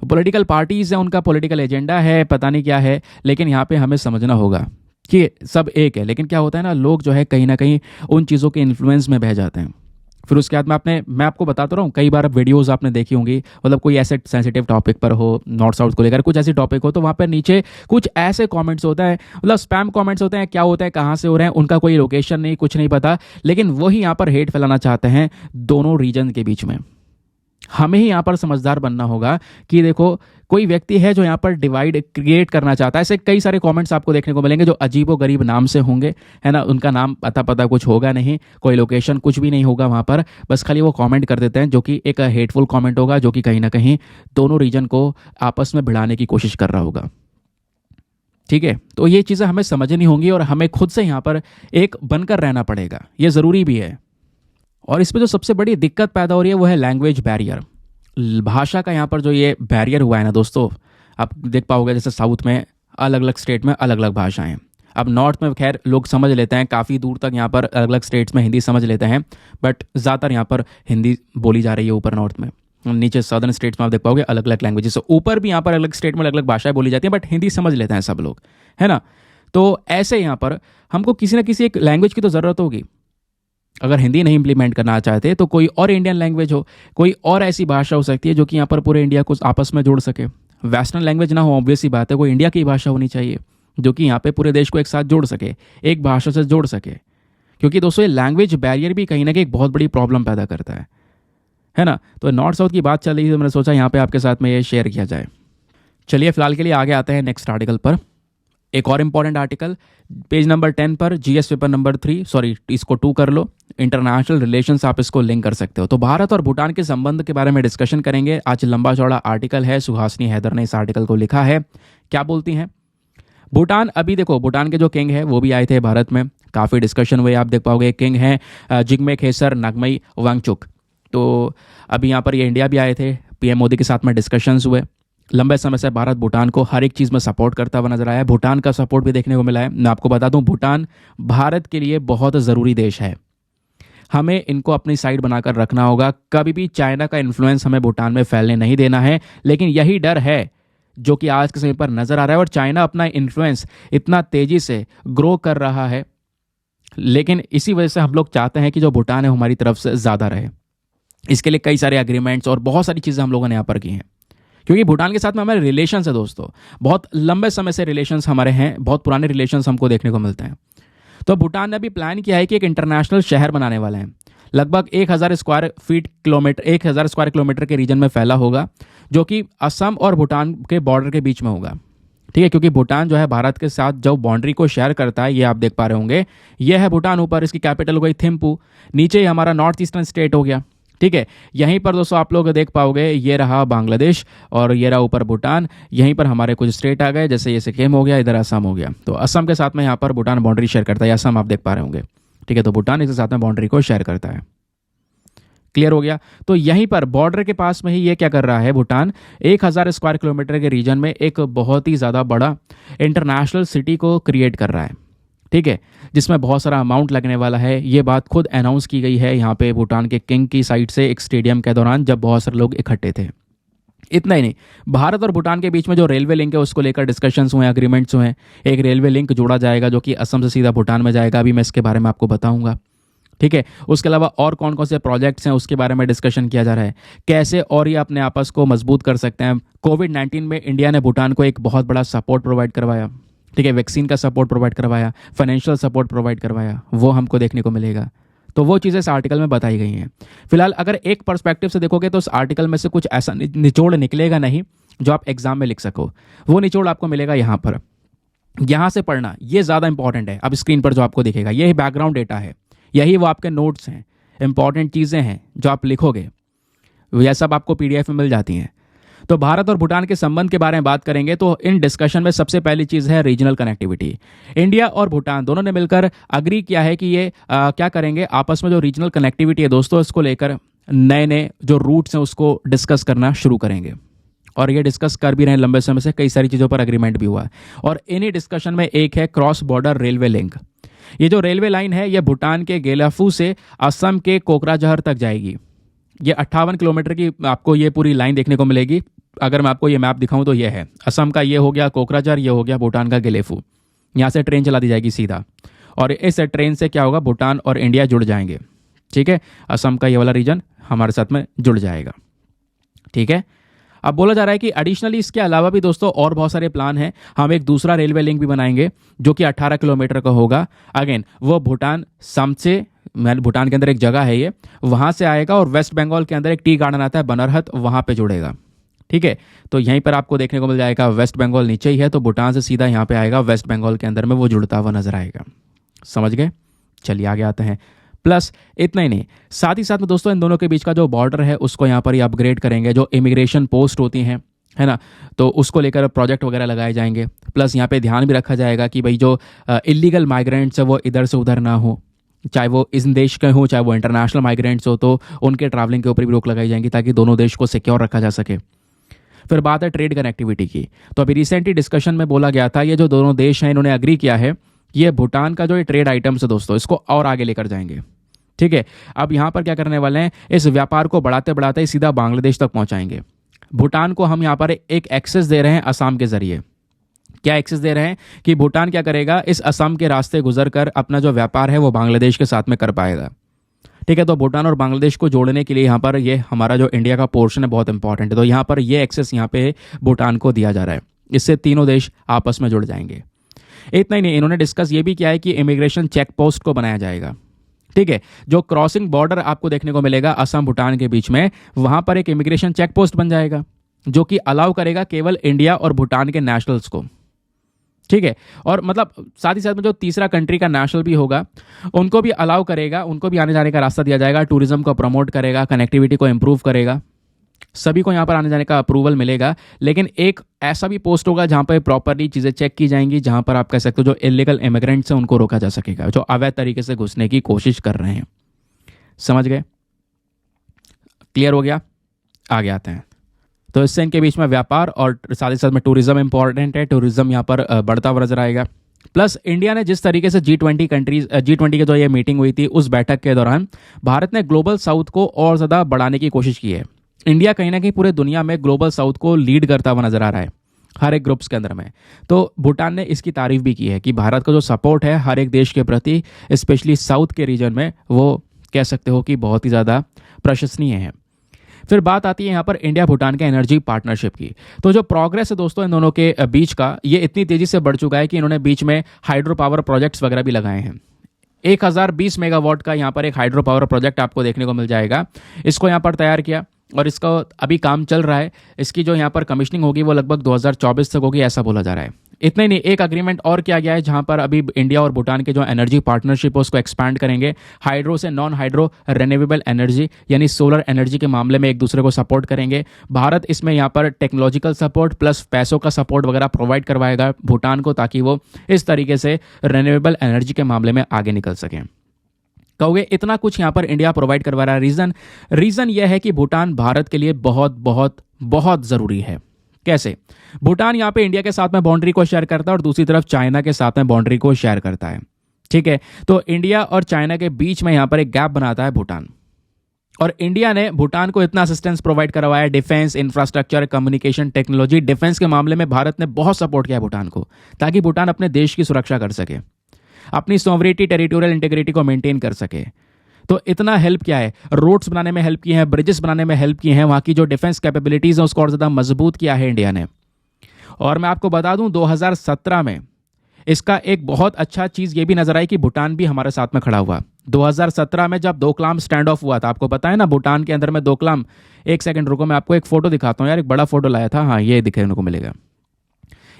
पॉलिटिकल पार्टीज हैं, उनका पॉलिटिकल एजेंडा है, पता नहीं क्या है, लेकिन यहाँ पे हमें समझना होगा कि सब एक है। लेकिन क्या होता है ना, लोग जो है कहीं ना कहीं उन चीज़ों के इन्फ्लुएंस में बह जाते हैं। फिर उसके बाद में मैं आपको बताता रहा हूँ, कई बार वीडियोस आपने देखी होंगी, मतलब कोई ऐसे सेंसिटिव टॉपिक पर हो, नॉर्थ साउथ को लेकर कुछ ऐसी टॉपिक हो, तो वहाँ पर नीचे कुछ ऐसे कमेंट्स होता है, मतलब स्पैम कमेंट्स होते हैं, क्या होता है, कहाँ से हो रहे हैं, उनका कोई लोकेशन नहीं, कुछ नहीं पता, लेकिन वही यहाँ पर हेट फैलाना चाहते हैं दोनों रीजन के बीच में। हमें ही यहाँ पर समझदार बनना होगा कि देखो, कोई व्यक्ति है जो यहाँ पर डिवाइड क्रिएट करना चाहता है। ऐसे कई सारे कमेंट्स आपको देखने को मिलेंगे जो अजीबो गरीब नाम से होंगे, है ना, उनका नाम पता कुछ होगा नहीं, कोई लोकेशन कुछ भी नहीं होगा वहाँ पर, बस खाली वो कमेंट कर देते हैं, जो कि एक हेटफुल कमेंट होगा, जो कि कहीं ना कहीं दोनों रीजन को आपस में भिड़ाने की कोशिश कर रहा होगा। ठीक है, तो ये चीज़ें हमें समझनी होंगी और हमें खुद से यहाँ पर एक बनकर रहना पड़ेगा, ये ज़रूरी भी है। और इसमें जो सबसे बड़ी दिक्कत पैदा हो रही है वो है लैंग्वेज बैरियर। भाषा का यहाँ पर जो ये बैरियर हुआ है ना दोस्तों, आप देख पाओगे जैसे साउथ में अलग अलग स्टेट में अलग अलग भाषाएं हैं। अब नॉर्थ में खैर लोग समझ लेते हैं, काफ़ी दूर तक यहाँ पर अलग अलग स्टेट्स में हिंदी समझ लेते हैं, बट ज़्यादातर यहाँ पर हिंदी बोली जा रही है ऊपर नॉर्थ में। नीचे सदर्न स्टेट्स में आप देख पाओगे अलग अलग लैंग्वेजेस, ऊपर भी यहाँ पर अलग स्टेट में अलग अलग भाषाएं बोली जाती हैं, बट हिंदी समझ लेते हैं सब लोग, है ना। तो ऐसे यहाँ पर हमको किसी ना किसी एक लैंग्वेज की तो ज़रूरत होगी। अगर हिंदी नहीं इंप्लीमेंट करना चाहते तो कोई और इंडियन लैंग्वेज हो, कोई और ऐसी भाषा हो सकती है जो कि यहाँ पर पूरे इंडिया को आपस में जोड़ सके। वेस्टर्न लैंग्वेज ना हो, ऑब्वियस ही बात है, कोई इंडिया की भाषा होनी चाहिए जो कि यहाँ पे पूरे देश को एक साथ जोड़ सके, एक भाषा से जोड़ सके। क्योंकि दोस्तों ये लैंग्वेज बैरियर भी कहीं ना कहीं एक बहुत बड़ी प्रॉब्लम पैदा करता है ना। तो नॉर्थ साउथ की बात चल रही थी तो मैंने सोचा यहाँ पे आपके साथ में ये शेयर किया जाए। चलिए फिलहाल के लिए आगे आते हैं नेक्स्ट आर्टिकल पर। एक और इम्पॉर्टेंट आर्टिकल पेज नंबर 10 पर, जीएस पेपर नंबर 3, सॉरी इसको 2 कर लो, इंटरनेशनल रिलेशंस आप इसको लिंक कर सकते हो। तो भारत और भूटान के संबंध के बारे में डिस्कशन करेंगे। आज लंबा चौड़ा आर्टिकल है, सुहासिनी हैदर ने इस आर्टिकल को लिखा है। क्या बोलती हैं भूटान? अभी देखो भूटान के जो किंग है वो भी आए थे भारत में, काफ़ी डिस्कशन हुए, आप देख पाओगे। किंग हैं जिग्मे खेसर नागमई वांगचुक। तो अभी यहाँ पर ये इंडिया भी आए थे, पीएम मोदी के साथ में डिस्कशंस हुए। लंबे समय से भारत भूटान को हर एक चीज़ में सपोर्ट करता हुआ नजर आया है। भूटान का सपोर्ट भी देखने को मिला है। मैं आपको बता दूं भूटान भारत के लिए बहुत ज़रूरी देश है, हमें इनको अपनी साइड बनाकर रखना होगा। कभी भी चाइना का इन्फ्लुएंस हमें भूटान में फैलने नहीं देना है। लेकिन यही डर है जो कि आज के समय पर नज़र आ रहा है, और चाइना अपना इन्फ्लुएंस इतना तेज़ी से ग्रो कर रहा है। लेकिन इसी वजह से हम लोग चाहते हैं कि जो भूटान है हमारी तरफ से ज़्यादा रहे। इसके लिए कई सारे एग्रीमेंट्स और बहुत सारी चीज़ें हम लोगों ने यहाँ पर की हैं, क्योंकि भूटान के साथ में हमारे रिलेशंस है दोस्तों, बहुत लंबे समय से रिलेशंस हमारे हैं, बहुत पुराने रिलेशंस हमको देखने को मिलते हैं। तो भूटान ने अभी प्लान किया है कि एक इंटरनेशनल शहर बनाने वाले हैं, लगभग 1000 स्क्वायर किलोमीटर के रीजन में फैला होगा, जो कि असम और भूटान के बॉर्डर के बीच में होगा। ठीक है, क्योंकि भूटान जो है भारत के साथ जो बाउंड्री को शेयर करता है, ये आप देख पा रहे होंगे, ये है भूटान। ऊपर इसकी कैपिटल हो गई थिम्पू, नीचे ही हमारा नॉर्थ ईस्टर्न स्टेट हो गया। ठीक है, यहीं पर दोस्तों आप लोग देख पाओगे, ये रहा बांग्लादेश और ये रहा ऊपर भूटान। यहीं पर हमारे कुछ स्टेट आ गए, जैसे ये सिक्किम हो गया, इधर असम हो गया। तो असम के साथ में यहाँ पर भूटान बाउंड्री शेयर करता है, असम आप देख पा रहे होंगे। ठीक है, तो भूटान इसके साथ में बाउंड्री को शेयर करता है। क्लियर हो गया। तो यहीं पर बॉर्डर के पास में ही ये क्या कर रहा है, भूटान 1000 स्क्वायर किलोमीटर के रीजन में एक बहुत ही ज़्यादा बड़ा इंटरनेशनल सिटी को क्रिएट कर रहा है। ठीक है, जिसमें बहुत सारा अमाउंट लगने वाला है। ये बात खुद अनाउंस की गई है यहाँ पे भूटान के किंग की साइड से एक स्टेडियम के दौरान, जब बहुत सारे लोग इकट्ठे थे। इतना ही नहीं, भारत और भूटान के बीच में जो रेलवे लिंक है उसको लेकर डिस्कशंस हुए, एग्रीमेंट्स हुए। एक रेलवे लिंक जोड़ा जाएगा जो कि असम से सीधा भूटान में जाएगा, अभी मैं इसके बारे में आपको बताऊंगा। ठीक है, उसके अलावा और कौन कौन से प्रोजेक्ट्स हैं उसके बारे में डिस्कशन किया जा रहा है, कैसे और ये अपने आपस को मजबूत कर सकते हैं। कोविड-19 में इंडिया ने भूटान को एक बहुत बड़ा सपोर्ट प्रोवाइड करवाया। ठीक है, वैक्सीन का सपोर्ट प्रोवाइड करवाया, फाइनेंशियल सपोर्ट प्रोवाइड करवाया, वो हमको देखने को मिलेगा। तो वो चीज़ें इस आर्टिकल में बताई गई हैं। फिलहाल अगर एक पर्सपेक्टिव से देखोगे तो उस आर्टिकल में से कुछ ऐसा निचोड़ निकलेगा नहीं जो आप एग्जाम में लिख सको। वो निचोड़ आपको मिलेगा यहाँ पर, यहाँ से पढ़ना, ये ज़्यादा इंपॉर्टेंट है। अब स्क्रीन पर जो आपको दिखेगा यही बैकग्राउंड डेटा है, यही वो आपके नोट्स हैं, इंपॉर्टेंट चीज़ें हैं जो आप लिखोगे, यह सब आपको PDF में मिल जाती हैं। तो भारत और भूटान के संबंध के बारे में बात करेंगे तो इन डिस्कशन में सबसे पहली चीज़ है रीजनल कनेक्टिविटी। इंडिया और भूटान दोनों ने मिलकर अग्री किया है कि ये क्या करेंगे, आपस में जो रीजनल कनेक्टिविटी है दोस्तों, इसको लेकर नए नए जो रूट्स हैं उसको डिस्कस करना शुरू करेंगे। और ये डिस्कस कर भी रहे हैं लंबे समय से, कई सारी चीज़ों पर एग्रीमेंट भी हुआ है। और इन्हीं डिस्कशन में एक है क्रॉस बॉर्डर रेलवे लिंक। ये जो रेलवे लाइन है ये भूटान के गेलाफू से असम के कोकराझार तक जाएगी। ये 58 किलोमीटर की आपको ये पूरी लाइन देखने को मिलेगी। अगर मैं आपको ये मैप दिखाऊं तो ये है असम का, ये हो गया कोकराझार, ये हो गया भूटान का गेलेफू। यहाँ से ट्रेन चला दी जाएगी सीधा, और इस ट्रेन से क्या होगा, भूटान और इंडिया जुड़ जाएंगे। ठीक है, असम का ये वाला रीजन हमारे साथ में जुड़ जाएगा। ठीक है, अब बोला जा रहा है कि एडिशनली इसके अलावा भी दोस्तों और बहुत सारे प्लान हैं। हम एक दूसरा रेलवे लिंक भी बनाएंगे जो कि 18 किलोमीटर का होगा। अगेन वो भूटान समचे, भूटान के अंदर एक जगह है ये, वहाँ से आएगा और वेस्ट बंगाल के अंदर एक टी गार्डन आता है बनरहत, वहाँ पे जुड़ेगा। ठीक है, तो यहीं पर आपको देखने को मिल जाएगा वेस्ट बंगाल नीचे ही है, तो भूटान से सीधा यहाँ पे आएगा, वेस्ट बंगाल के अंदर में वो जुड़ता हुआ नजर आएगा। समझ गए? चलिए आगे आते हैं। प्लस इतना ही नहीं, साथ ही साथ में दोस्तों इन दोनों के बीच का जो बॉर्डर है उसको यहाँ पर ही अपग्रेड करेंगे, जो इमिग्रेशन पोस्ट होती हैं, है ना, तो उसको लेकर प्रोजेक्ट वगैरह लगाए जाएंगे। प्लस यहाँ पे ध्यान भी रखा जाएगा कि भाई जो इलीगल माइग्रेंट्स है वो इधर से उधर ना हो, चाहे वो इस देश के हो चाहे वो इंटरनेशनल माइग्रेंट्स हो, तो उनके ट्रैवलिंग के ऊपर भी रोक लगाई जाएंगी ताकि दोनों देश को सिक्योर रखा जा सके। फिर बात है ट्रेड कनेक्टिविटी की, तो अभी रिसेंटली डिस्कशन में बोला गया था ये जो दोनों देश हैं इन्होंने अग्री किया है, ये भूटान का जो ये ट्रेड आइटम्स है दोस्तों इसको और आगे लेकर जाएंगे। ठीक है, अब यहाँ पर क्या करने वाले हैं, इस व्यापार को बढ़ाते बढ़ाते सीधा बांग्लादेश तक पहुंचाएंगे। भूटान को हम यहाँ पर एक एक्सेस दे रहे हैं असम के जरिए। क्या एक्सेस दे रहे हैं कि भूटान क्या करेगा, इस असम के रास्ते गुजर कर अपना जो व्यापार है वो बांग्लादेश के साथ में कर पाएगा। ठीक है, तो भूटान और बांग्लादेश को जोड़ने के लिए यहाँ पर ये हमारा जो इंडिया का पोर्शन है बहुत इंपॉर्टेंट है, तो यहाँ पर ये एक्सेस यहाँ पे भूटान को दिया जा रहा है। इससे तीनों देश आपस में जुड़ जाएंगे। इतना ही नहीं, इन्होंने डिस्कस ये भी किया है कि इमिग्रेशन चेक पोस्ट को बनाया जाएगा। ठीक है, जो क्रॉसिंग बॉर्डर आपको देखने को मिलेगा असम भूटान के बीच में, वहां पर एक इमिग्रेशन चेक पोस्ट बन जाएगा जो कि अलाउ करेगा केवल इंडिया और भूटान के नेशनल्स को। ठीक है, और मतलब साथ ही साथ में जो तीसरा कंट्री का नेशनल भी होगा उनको भी अलाउ करेगा, उनको भी आने जाने का रास्ता दिया जाएगा, टूरिज्म को प्रमोट करेगा, कनेक्टिविटी को इंप्रूव करेगा, सभी को यहाँ पर आने जाने का अप्रूवल मिलेगा। लेकिन एक ऐसा भी पोस्ट होगा जहाँ पर प्रॉपरली चीज़ें चेक की जाएंगी, जहाँ पर आप कह सकते हो जो इलीगल इमिग्रेंट्स हैं उनको रोका जा सकेगा, जो अवैध तरीके से घुसने की कोशिश कर रहे हैं। समझ गए? क्लियर हो गया? आगे आते हैं। तो इससे इनके बीच में व्यापार और साथ ही साथ में टूरिज्म इंपॉर्टेंट है, टूरिज्म यहाँ पर बढ़ता हुआ नजर आएगा। प्लस इंडिया ने जिस तरीके से G20 कंट्रीज G20 की जो ये मीटिंग हुई थी उस बैठक के दौरान भारत ने ग्लोबल साउथ को और ज़्यादा बढ़ाने की कोशिश की है। इंडिया कहीं ना कहीं पूरे दुनिया में ग्लोबल साउथ को लीड करता हुआ नजर आ रहा है हर एक ग्रुप्स के अंदर में। तो भूटान ने इसकी तारीफ भी की है कि भारत का जो सपोर्ट है हर एक देश के प्रति, स्पेशली साउथ के रीजन में, वो कह सकते हो कि बहुत ही ज़्यादा प्रशंसनीय है। फिर बात आती है यहाँ पर इंडिया भूटान के एनर्जी पार्टनरशिप की। तो जो प्रोग्रेस है दोस्तों इन दोनों के बीच का, ये इतनी तेजी से बढ़ चुका है कि इन्होंने बीच में हाइड्रो पावर प्रोजेक्ट्स वगैरह भी लगाए हैं। 1020 मेगावाट का यहाँ पर एक हाइड्रो पावर प्रोजेक्ट आपको देखने को मिल जाएगा। इसको यहाँ पर तैयार किया और इसका अभी काम चल रहा है। इसकी जो यहाँ पर कमीशनिंग होगी वो लगभग 2024 तक होगी, ऐसा बोला जा रहा है। इतना ही नहीं, एक अग्रीमेंट और किया गया है जहां पर अभी इंडिया और भूटान के जो एनर्जी पार्टनरशिप है उसको एक्सपैंड करेंगे। हाइड्रो से नॉन हाइड्रो रिन्यूएबल एनर्जी यानी सोलर एनर्जी के मामले में एक दूसरे को सपोर्ट करेंगे। भारत इसमें यहाँ पर टेक्नोलॉजिकल सपोर्ट प्लस पैसों का सपोर्ट वगैरह प्रोवाइड करवाएगा भूटान को, ताकि वो इस तरीके से रिन्यूएबल एनर्जी के मामले में आगे निकल सकें। कहोगे इतना कुछ यहाँ पर इंडिया प्रोवाइड करवा रहा है, रीजन यह है कि भूटान भारत के लिए बहुत बहुत बहुत ज़रूरी है। कैसे? भूटान यहाँ पे इंडिया के साथ में बाउंड्री को शेयर करता है और दूसरी तरफ चाइना के साथ में बाउंड्री को शेयर करता है। ठीक है, तो इंडिया और चाइना के बीच में यहाँ पर एक गैप बनाता है भूटान, और इंडिया ने भूटान को इतना असिस्टेंस प्रोवाइड करवाया, defence, infrastructure, communication technology. Defence के मामले में भारत ने बहुत सपोर्ट किया भूटान को, ताकि भूटान अपने देश की सुरक्षा कर सके, अपनी सॉवरेनिटी, टेरिटोरियल इंटीग्रिटी को मेंटेन कर सके। तो इतना हेल्प किया है, रोड्स बनाने में हेल्प की है, ब्रिजेस बनाने में हेल्प की हैं, वहाँ की जो डिफेंस कैपेबिलिटीज़ हैं उसको और ज़्यादा मजबूत किया है इंडिया ने। और मैं आपको बता दूं 2017 में इसका एक बहुत अच्छा चीज़ ये भी नजर आई कि भूटान भी हमारे साथ में खड़ा हुआ। 2017 में जब डोकलाम स्टैंड ऑफ हुआ था, आपको पता है ना, भूटान के अंदर में डोकलाम, एक सेकंड रुको मैं आपको एक फोटो दिखाता हूँ यार, एक बड़ा फोटो लाया था, हाँ ये दिखने को मिलेगा,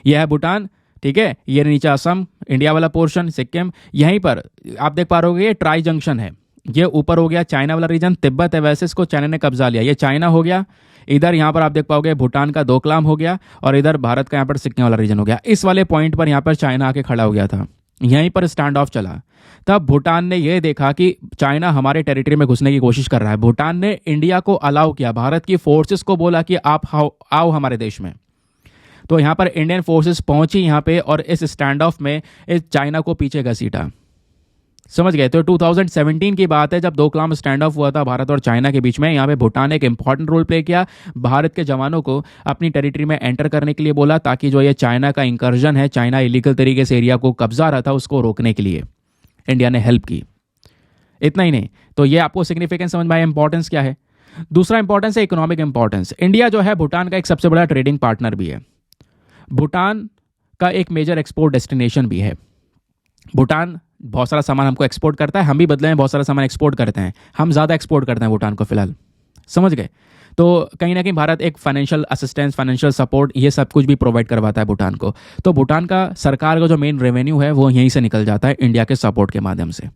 यह है भूटान। ठीक है, ये नीचे असम, इंडिया वाला पोर्शन, सिक्किम, यहीं पर आप देख पा रहे ये ट्राई जंक्शन है। ये ऊपर हो गया चाइना वाला रीजन, तिब्बत है, वैसे इसको चाइना ने कब्जा लिया, ये चाइना हो गया। इधर यहाँ पर आप देख पाओगे भूटान का डोकलाम हो गया, और इधर भारत का यहाँ पर सिक्किम वाला रीजन हो गया। इस वाले पॉइंट पर यहाँ पर चाइना आके खड़ा हो गया था, यहीं पर स्टैंड ऑफ चला। तब भूटान ने यह देखा कि चाइना हमारे टेरिटरी में घुसने की कोशिश कर रहा है। भूटान ने इंडिया को अलाउ किया, भारत की फोर्सेस को बोला कि आप आओ हमारे देश में। तो यहाँ पर इंडियन फोर्सेस पहुंची यहाँ पे, और इस स्टैंड ऑफ में इस चाइना को पीछे घसीटा। समझ गए? तो 2017 की बात है जब डोकलाम स्टैंड ऑफ हुआ था भारत और चाइना के बीच में। यहाँ पे भूटान ने एक इंपॉर्टेंट रोल प्ले किया, भारत के जवानों को अपनी टेरिटरी में एंटर करने के लिए बोला, ताकि जो ये चाइना का इंकर्जन है, चाइना इलीगल तरीके से एरिया को कब्जा रहा था, उसको रोकने के लिए इंडिया ने हेल्प की। इतना ही नहीं, तो ये आपको सिग्निफिकेंस समझ में आया, इंपॉर्टेंस क्या है। दूसरा इंपॉर्टेंस है इकोनॉमिक इंपॉर्टेंस। इंडिया जो है भूटान का एक सबसे बड़ा ट्रेडिंग पार्टनर भी है, भूटान का एक मेजर एक्सपोर्ट डेस्टिनेशन भी है। भूटान बहुत सारा सामान हमको एक्सपोर्ट करता है, हम भी बदले में बहुत सारा सामान एक्सपोर्ट करते हैं, हम ज़्यादा एक्सपोर्ट करते हैं भूटान को फिलहाल। समझ गए। तो कहीं ना कहीं भारत एक फाइनेंशियल असिस्टेंस, फाइनेंशियल सपोर्ट, ये सब कुछ भी प्रोवाइड करवाता है भूटान को। तो भूटान का सरकार का जो मेन रेवेन्यू है वो यहीं से निकल जाता है इंडिया के सपोर्ट के माध्यम से।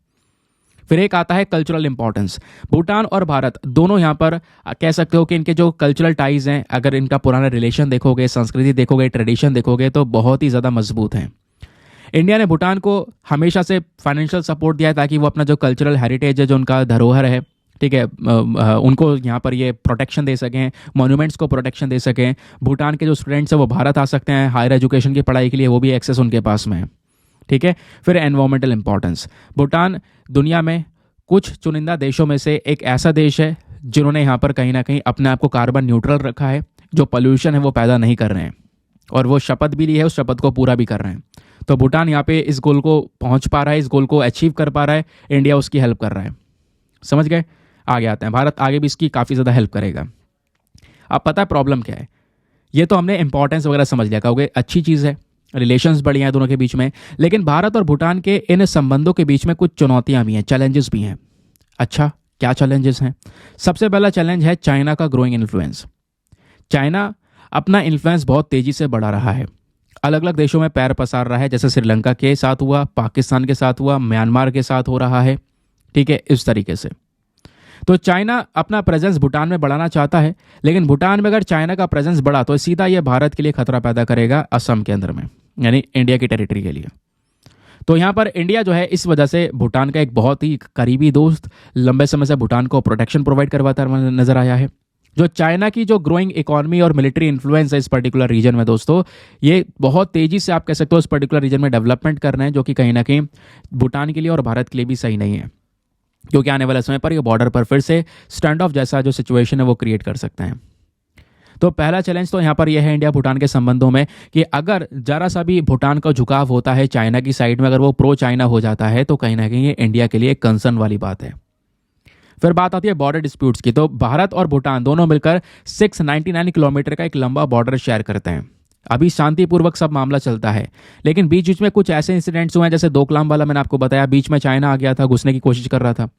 फिर एक आता है कल्चरल इंपॉर्टेंस। भूटान और भारत दोनों यहाँ पर कह सकते हो कि इनके जो कल्चरल टाइज हैं, अगर इनका पुराना रिलेशन देखोगे, संस्कृति देखोगे, ट्रेडिशन देखोगे, तो बहुत ही ज़्यादा मजबूत हैं। इंडिया ने भूटान को हमेशा से फाइनेंशियल सपोर्ट दिया है ताकि वो अपना जो कल्चरल हेरिटेज है, जो उनका धरोहर है, ठीक है, उनको यहाँ पर ये प्रोटेक्शन दे सकें, मॉन्यूमेंट्स को प्रोटेक्शन दे सकें। भूटान के जो स्टूडेंट्स हैं वो भारत आ सकते हैं हायर एजुकेशन की पढ़ाई के लिए, वो भी एक्सेस उनके पास में है, ठीक है। फिर एनवायरमेंटल इंपॉर्टेंस। भूटान दुनिया में कुछ चुनिंदा देशों में से एक ऐसा देश है जिन्होंने यहाँ पर कहीं ना कहीं अपने आप को कार्बन न्यूट्रल रखा है, जो पॉल्यूशन है वो पैदा नहीं कर रहे हैं, और वो शपथ भी ली है, उस शपथ को पूरा भी कर रहे हैं। तो भूटान यहाँ पे इस गोल को पहुँच पा रहा है, इस गोल को अचीव कर पा रहा है, इंडिया उसकी हेल्प कर रहा है। समझ गए। आगे आते हैं, भारत आगे भी इसकी काफ़ी ज़्यादा हेल्प करेगा। अब पता है प्रॉब्लम क्या है, ये तो हमने इंपॉर्टेंस वगैरह समझ लिया, कहोगे अच्छी चीज़ है, रिलेशंस बढ़िया हैं दोनों के बीच में, लेकिन भारत और भूटान के इन संबंधों के बीच में कुछ चुनौतियां भी हैं, चैलेंजेस भी हैं। अच्छा, क्या चैलेंजेस हैं? सबसे पहला चैलेंज है चाइना का ग्रोइंग इन्फ्लुएंस। चाइना अपना इन्फ्लुएंस बहुत तेज़ी से बढ़ा रहा है, अलग अलग देशों में पैर पसार रहा है, जैसे श्रीलंका के साथ हुआ, पाकिस्तान के साथ हुआ, म्यांमार के साथ हो रहा है, ठीक है, इस तरीके से। तो चाइना अपना प्रेजेंस भूटान में बढ़ाना चाहता है, लेकिन भूटान में अगर चाइना का प्रेजेंस बढ़ा तो सीधा ये भारत के लिए खतरा पैदा करेगा असम के अंदर में, यानी इंडिया की टेरिटरी के लिए। तो यहाँ पर इंडिया जो है इस वजह से भूटान का एक बहुत ही करीबी दोस्त, लंबे समय से भूटान को प्रोटेक्शन प्रोवाइड करवाता नजर आया है। जो चाइना की जो ग्रोइंग इकोनॉमी और मिलिट्री इन्फ्लुएंस है इस पर्टिकुलर रीजन में दोस्तों, ये बहुत तेजी से आप कह सकते हो इस पर्टिकुलर रीजन में डेवलपमेंट कर रहे हैं, जो कि कहीं ना कहीं भूटान के लिए और भारत के लिए भी सही नहीं है, क्योंकि आने वाले समय पर ये बॉर्डर पर फिर से स्टैंड ऑफ जैसा जो सिचुएशन है वो क्रिएट कर सकते हैं। तो पहला चैलेंज तो यहाँ पर यह है इंडिया भूटान के संबंधों में कि अगर जरा सा भी भूटान का झुकाव होता है चाइना की साइड में, अगर वो प्रो चाइना हो जाता है, तो कहीं ना कहीं ये इंडिया के लिए एक कंसर्न वाली बात है। फिर बात आती है बॉर्डर डिस्प्यूट्स की। तो भारत और भूटान दोनों मिलकर 699 किलोमीटर का एक लंबा बॉर्डर शेयर करते हैं। अभी शांतिपूर्वक सब मामला चलता है, लेकिन बीच बीच में कुछ ऐसे इंसिडेंट्स हुए हैं, जैसे डोकलाम वाला मैंने आपको बताया, बीच में चाइना आ गया था, घुसने की कोशिश कर रहा था।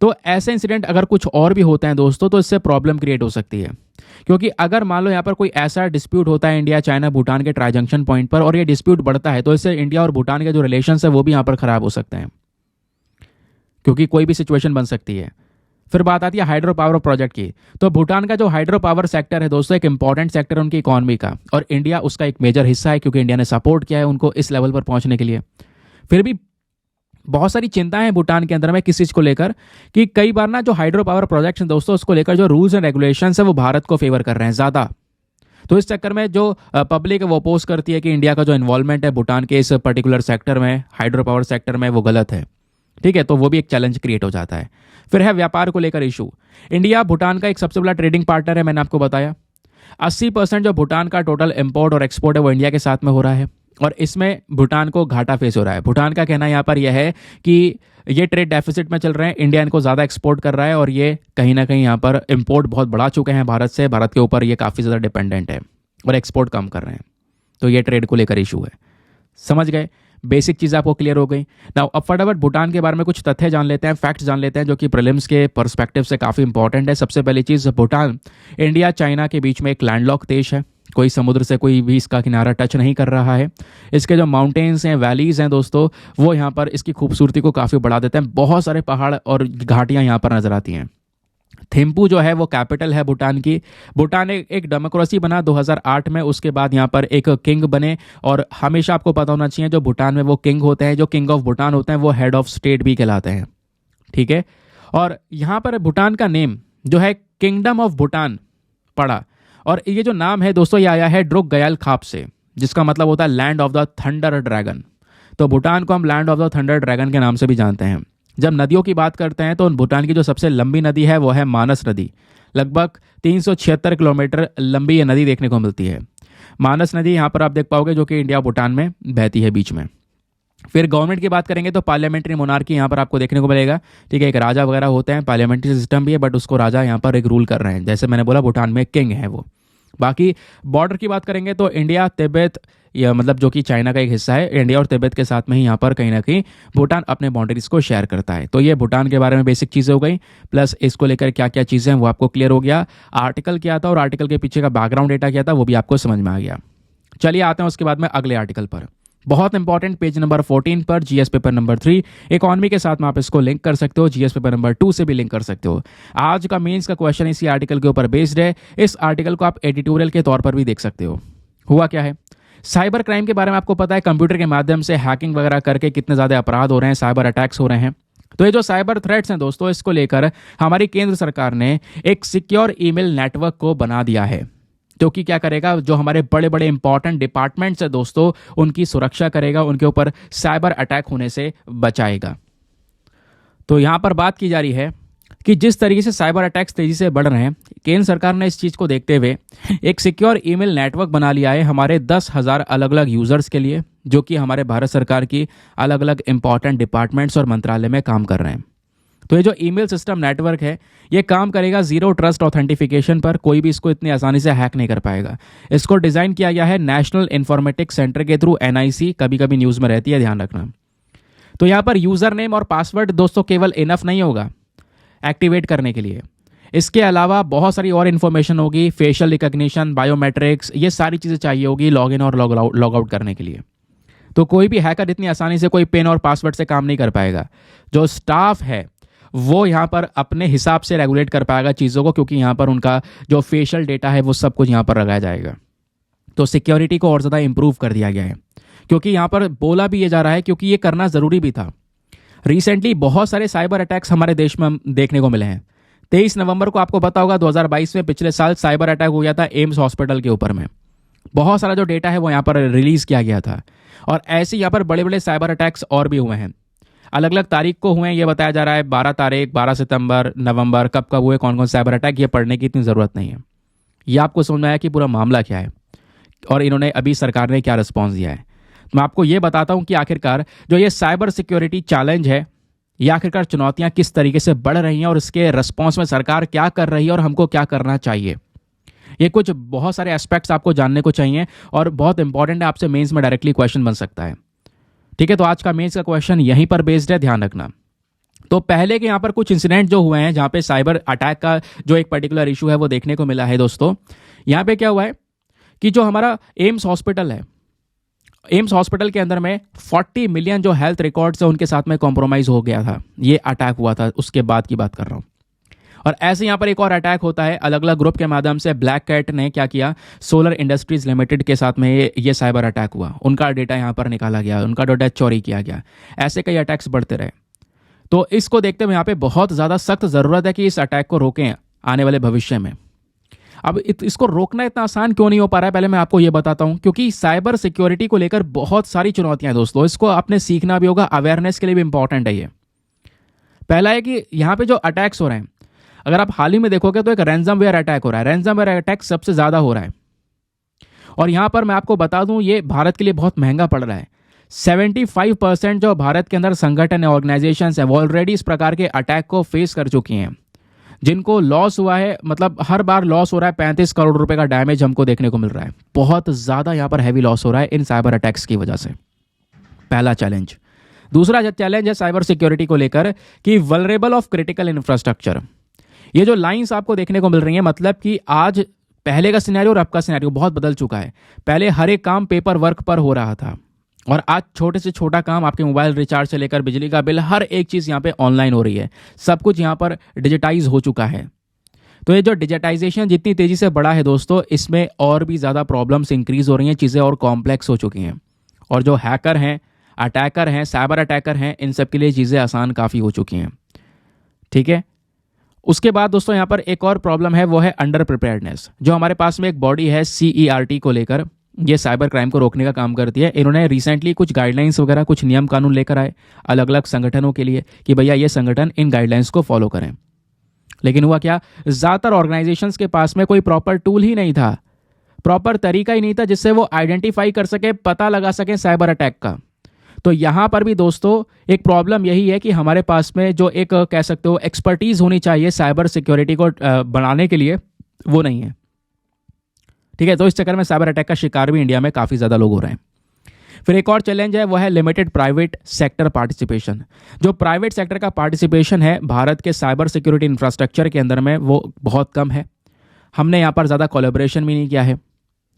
तो ऐसे इंसिडेंट अगर कुछ और भी होते हैं दोस्तों, तो इससे प्रॉब्लम क्रिएट हो सकती है, क्योंकि अगर मान लो यहाँ पर कोई ऐसा डिस्प्यूट होता है इंडिया चाइना भूटान के ट्राई जंक्शन पॉइंट पर, और ये डिस्प्यूट बढ़ता है, तो इससे इंडिया और भूटान के जो रिलेशन है वो भी यहाँ पर खराब हो सकते हैं, क्योंकि कोई भी सिचुएशन बन सकती है। फिर बात आती है हाइड्रो पावर प्रोजेक्ट की। तो भूटान का जो हाइड्रो पावर सेक्टर है दोस्तों, एक इंपॉर्टेंट सेक्टर है उनकी इकोनॉमी का, और इंडिया उसका एक मेजर हिस्सा है, क्योंकि इंडिया ने सपोर्ट किया है उनको इस लेवल पर पहुंचने के लिए। फिर भी बहुत सारी चिंताएं हैं भूटान के अंदर में किस चीज़ को लेकर, कि कई बार ना जो हाइड्रो पावर प्रोजेक्ट्स हैं दोस्तों, उसको लेकर जो रूल्स एंड रेगुलेशंस है वो भारत को फेवर कर रहे हैं ज़्यादा। तो इस चक्कर में जो पब्लिक है वो अपोज करती है कि इंडिया का जो इन्वॉल्वमेंट है भूटान के इस पर्टिकुलर सेक्टर में, हाइड्रो पावर सेक्टर में, वो गलत है, ठीक है। तो वो भी एक चैलेंज क्रिएट हो जाता है। फिर है व्यापार को लेकर इशू। इंडिया भूटान का एक सबसे बड़ा ट्रेडिंग पार्टनर है, मैंने आपको बताया। 80% जो भूटान का टोटल इंपोर्ट और एक्सपोर्ट है वो इंडिया के साथ में हो रहा है, और इसमें भूटान को घाटा फेस हो रहा है। भूटान का कहना यहाँ पर यह है कि ये ट्रेड डेफिसिट में चल रहे हैं, इंडिया इनको ज़्यादा एक्सपोर्ट कर रहा है, और ये कहीं ना कहीं यहाँ पर इंपोर्ट बहुत बढ़ा चुके हैं भारत से, भारत के ऊपर ये काफ़ी ज़्यादा डिपेंडेंट है, और एक्सपोर्ट कम कर रहे हैं। तो ये ट्रेड को लेकर इशू है। समझ गए, बेसिक चीज़ आपको क्लियर हो गई। नाउ अब फटाफट भूटान के बारे में कुछ तथ्य जान लेते हैं, फैक्ट्स जान लेते हैं, जो कि प्रीलिम्स के पर्सपेक्टिव से काफ़ी इंपॉर्टेंट है। सबसे पहली चीज़, भूटान इंडिया चाइना के बीच में एक लैंडलॉक देश है, कोई समुद्र से कोई भी इसका किनारा टच नहीं कर रहा है। इसके जो माउंटेन्स हैं, वैलीज़ हैं दोस्तों, वो यहाँ पर इसकी खूबसूरती को काफ़ी बढ़ा देते हैं। बहुत सारे पहाड़ और घाटियाँ यहाँ पर नजर आती हैं। थिम्पू जो है वो कैपिटल है भूटान की। भूटान एक डेमोक्रेसी बना 2008 में, उसके बाद यहाँ पर एक किंग बने, और हमेशा आपको पता होना चाहिए जो भूटान में वो किंग होते हैं, जो किंग ऑफ भूटान होते हैं, वो हेड ऑफ स्टेट भी कहलाते हैं, ठीक है। और यहाँ पर भूटान का नेम जो है किंगडम ऑफ भूटान पड़ा, और ये जो नाम है दोस्तों ये आया है ड्रुक गयाल खाप से, जिसका मतलब होता है land of the thunder dragon. तो भूटान को हम land of the thunder dragon के नाम से भी जानते हैं। जब नदियों की बात करते हैं तो भूटान की जो सबसे लंबी नदी है वो है मानस नदी। लगभग 376 किलोमीटर लंबी ये नदी देखने को मिलती है। मानस नदी यहाँ पर आप देख पाओगे, जो कि इंडिया भूटान में बहती है बीच में। फिर गवर्नमेंट की बात करेंगे तो पार्लियामेंट्री मोनार्की यहाँ पर आपको देखने को मिलेगा, ठीक है। एक राजा वगैरह होते हैं, पार्लियामेंट्री सिस्टम भी है, बट उसको राजा यहाँ पर एक रूल कर रहे हैं। जैसे मैंने बोला भूटान में किंग है वो। बाकी बॉर्डर की बात करेंगे तो इंडिया तिब्बत, या मतलब जो कि चाइना का एक हिस्सा है, इंडिया और तिब्बत के साथ में ही यहाँ पर कहीं ना कहीं भूटान अपने बाउंड्रीज को शेयर करता है। तो ये भूटान के बारे में बेसिक चीज़ें हो गई, प्लस इसको लेकर क्या क्या चीज़ें हैं वो आपको क्लियर हो गया। आर्टिकल क्या था और आर्टिकल के पीछे का बैकग्राउंड डेटा क्या था वो भी आपको समझ में आ गया। चलिए आते हैं उसके बाद में अगले आर्टिकल पर। बहुत इंपॉर्टेंट पेज नंबर 14 पर जीएस पेपर नंबर 3 इकोनॉमी के साथ में आप इसको लिंक कर सकते हो, जीएस पेपर नंबर 2 से भी लिंक कर सकते हो। आज का मेंस का क्वेश्चन इसी आर्टिकल के ऊपर बेस्ड है। इस आर्टिकल को आप एडिटोरियल के तौर पर भी देख सकते हो। हुआ क्या है, साइबर क्राइम के बारे में आपको पता है, कंप्यूटर के माध्यम से हैकिंग वगैरह करके कितने ज़्यादा अपराध हो रहे हैं, साइबर अटैक्स हो रहे हैं। तो ये जो साइबर थ्रेट्स हैं दोस्तों, इसको लेकर हमारी केंद्र सरकार ने एक सिक्योर ईमेल नेटवर्क को बना दिया है, जो कि क्या करेगा, जो हमारे बड़े बड़े इंपॉर्टेंट डिपार्टमेंट्स है दोस्तों, उनकी सुरक्षा करेगा, उनके ऊपर साइबर अटैक होने से बचाएगा। तो यहाँ पर बात की जा रही है कि जिस तरीके से साइबर अटैक्स तेजी से बढ़ रहे हैं, केंद्र सरकार ने इस चीज़ को देखते हुए एक सिक्योर ईमेल नेटवर्क बना लिया है हमारे 10,000 अलग अलग यूजर्स के लिए, जो कि हमारे भारत सरकार की अलग अलग इंपॉर्टेंट डिपार्टमेंट्स और मंत्रालय में काम कर रहे हैं। तो ये जो ईमेल सिस्टम नेटवर्क है, ये काम करेगा जीरो ट्रस्ट ऑथेंटिफिकेशन पर। कोई भी इसको इतनी आसानी से हैक नहीं कर पाएगा। इसको डिज़ाइन किया गया है नेशनल इन्फॉर्मेटिक्स सेंटर के थ्रू, एनआईसी, कभी कभी न्यूज़ में रहती है, ध्यान रखना। तो यहाँ पर यूज़र नेम और पासवर्ड दोस्तों केवल इनफ नहीं होगा एक्टिवेट करने के लिए। इसके अलावा बहुत सारी और इन्फॉर्मेशन होगी, फेशियल रिकग्निशन, बायोमेट्रिक्स, ये सारी चीज़ें चाहिए होगी लॉगिन और लॉग आउट करने के लिए। तो कोई भी हैकर इतनी आसानी से कोई पिन और पासवर्ड से काम नहीं कर पाएगा। जो स्टाफ है वो यहाँ पर अपने हिसाब से रेगुलेट कर पाएगा चीज़ों को, क्योंकि यहाँ पर उनका जो फेशियल डेटा है वो सब कुछ यहाँ पर लगाया जाएगा। तो सिक्योरिटी को और ज़्यादा इंप्रूव कर दिया गया है, क्योंकि यहाँ पर बोला भी ये जा रहा है, क्योंकि ये करना ज़रूरी भी था। रिसेंटली बहुत सारे साइबर अटैक्स हमारे देश में देखने को मिले हैं। 23 नवंबर को आपको पता होगा 2022 में, पिछले साल साइबर अटैक हो गया था एम्स हॉस्पिटल के ऊपर में। बहुत सारा जो डेटा है वो यहाँ पर रिलीज़ किया गया था। और ऐसे यहाँ पर बड़े बड़े साइबर अटैक्स और भी हुए हैं, अलग अलग तारीख को हुए हैं। ये बताया जा रहा है 12 तारीख, 12 सितंबर, नवंबर, कब कब हुए, कौन कौन साइबर अटैक, ये पढ़ने की इतनी ज़रूरत नहीं है। ये आपको समझ में आया कि पूरा मामला क्या है और इन्होंने अभी सरकार ने क्या रिस्पॉन्स दिया है। मैं आपको ये बताता हूँ कि आखिरकार जो ये साइबर सिक्योरिटी चैलेंज है, ये आखिरकार चुनौतियाँ किस तरीके से बढ़ रही हैं और इसके रिस्पॉन्स में सरकार क्या कर रही है और हमको क्या करना चाहिए। ये कुछ बहुत सारे एस्पेक्ट्स आपको जानने को चाहिए और बहुत इंपॉर्टेंट है, आपसे मेंस में डायरेक्टली क्वेश्चन बन सकता है। ठीक है, तो आज का मेंस का क्वेश्चन यहीं पर बेस्ड है, ध्यान रखना। तो पहले के यहाँ पर कुछ इंसिडेंट जो हुए हैं जहाँ पे साइबर अटैक का जो एक पर्टिकुलर इशू है वो देखने को मिला है दोस्तों। यहाँ पे क्या हुआ है कि जो हमारा एम्स हॉस्पिटल है, एम्स हॉस्पिटल के अंदर में 40 मिलियन जो हेल्थ रिकॉर्ड्स है उनके साथ में कॉम्प्रोमाइज़ हो गया था। ये अटैक हुआ था, उसके बाद की बात कर रहा हूँ। और ऐसे यहाँ पर एक और अटैक होता है अलग अलग ग्रुप के माध्यम से। ब्लैक कैट ने क्या किया, सोलर इंडस्ट्रीज लिमिटेड के साथ में ये साइबर अटैक हुआ, उनका डेटा यहाँ पर निकाला गया, उनका डेटा चोरी किया गया। ऐसे कई अटैक्स बढ़ते रहे। तो इसको देखते हुए यहाँ पे बहुत ज़्यादा सख्त ज़रूरत है कि इस अटैक को रोकें आने वाले भविष्य में। अब इसको रोकना इतना आसान क्यों नहीं हो पा रहा है, पहले मैं आपको ये बताता हूँ। क्योंकि साइबर सिक्योरिटी को लेकर बहुत सारी चुनौतियाँ हैं दोस्तों, इसको आपने सीखना भी होगा, अवेयरनेस के लिए भी इंपॉर्टेंट है ये। पहला है कि यहाँ पे जो अटैक्स हो रहे हैं, अगर आप हाल ही में देखोगे तो एक रैंसमवेयर अटैक हो रहा है। रैंसमवेयर अटैक सबसे ज़्यादा हो रहा है और यहाँ पर मैं आपको बता दूँ ये भारत के लिए बहुत महंगा पड़ रहा है। 75% जो भारत के अंदर संगठन है, ऑर्गेनाइजेशन है, वो ऑलरेडी इस प्रकार के अटैक को फेस कर चुकी हैं। जिनको लॉस हुआ है, मतलब हर बार लॉस हो रहा है, 35 करोड़ रुपए का डैमेज हमको देखने को मिल रहा है। बहुत ज़्यादा यहाँ पर हैवी लॉस हो रहा है इन साइबर अटैक्स की वजह से। पहला चैलेंज। दूसरा चैलेंज है साइबर सिक्योरिटी को लेकर कि वल्नरेबल ऑफ क्रिटिकल इंफ्रास्ट्रक्चर। ये जो लाइंस आपको देखने को मिल रही हैं, मतलब कि आज पहले का सिनेरियो और अब का सिनेरियो बहुत बदल चुका है। पहले हर एक काम पेपर वर्क पर हो रहा था और आज छोटे से छोटा काम, आपके मोबाइल रिचार्ज से लेकर बिजली का बिल, हर एक चीज़ यहाँ पे ऑनलाइन हो रही है। सब कुछ यहाँ पर डिजिटाइज हो चुका है। तो ये जो डिजिटाइजेशन जितनी तेज़ी से बढ़ा है दोस्तों, इसमें और भी ज़्यादा प्रॉब्लम्स इंक्रीज हो रही हैं, चीज़ें और कॉम्प्लेक्स हो चुकी हैं। और जो हैकर हैं, अटैकर हैं, साइबर अटैकर हैं, इन सब के लिए चीज़ें आसान काफ़ी हो चुकी हैं। ठीक है, उसके बाद दोस्तों यहाँ पर एक और प्रॉब्लम है, वो है अंडर प्रिपेयर्डनेस। जो हमारे पास में एक बॉडी है CERT को लेकर, ये साइबर क्राइम को रोकने का काम करती है। इन्होंने रिसेंटली कुछ गाइडलाइंस वगैरह, कुछ नियम कानून लेकर आए अलग अलग संगठनों के लिए कि भैया ये संगठन इन गाइडलाइंस को फॉलो करें। लेकिन हुआ क्या, ज़्यादातर ऑर्गेनाइजेशंस के पास में कोई प्रॉपर टूल ही नहीं था, प्रॉपर तरीका ही नहीं था जिससे वो आइडेंटिफाई कर सके, पता लगा सके साइबर अटैक का। तो यहाँ पर भी दोस्तों एक प्रॉब्लम यही है कि हमारे पास में जो एक कह सकते हो एक्सपर्टीज़ होनी चाहिए साइबर सिक्योरिटी को बढ़ाने के लिए, वो नहीं है। ठीक है, तो इस चक्कर में साइबर अटैक का शिकार भी इंडिया में काफ़ी ज़्यादा लोग हो रहे हैं। फिर एक और चैलेंज है, वो है लिमिटेड प्राइवेट सेक्टर पार्टिसिपेशन। जो प्राइवेट सेक्टर का पार्टिसिपेशन है भारत के साइबर सिक्योरिटी इंफ्रास्ट्रक्चर के अंदर में, वो बहुत कम है। हमने यहाँ पर ज़्यादा कोलैबोरेशन भी नहीं किया है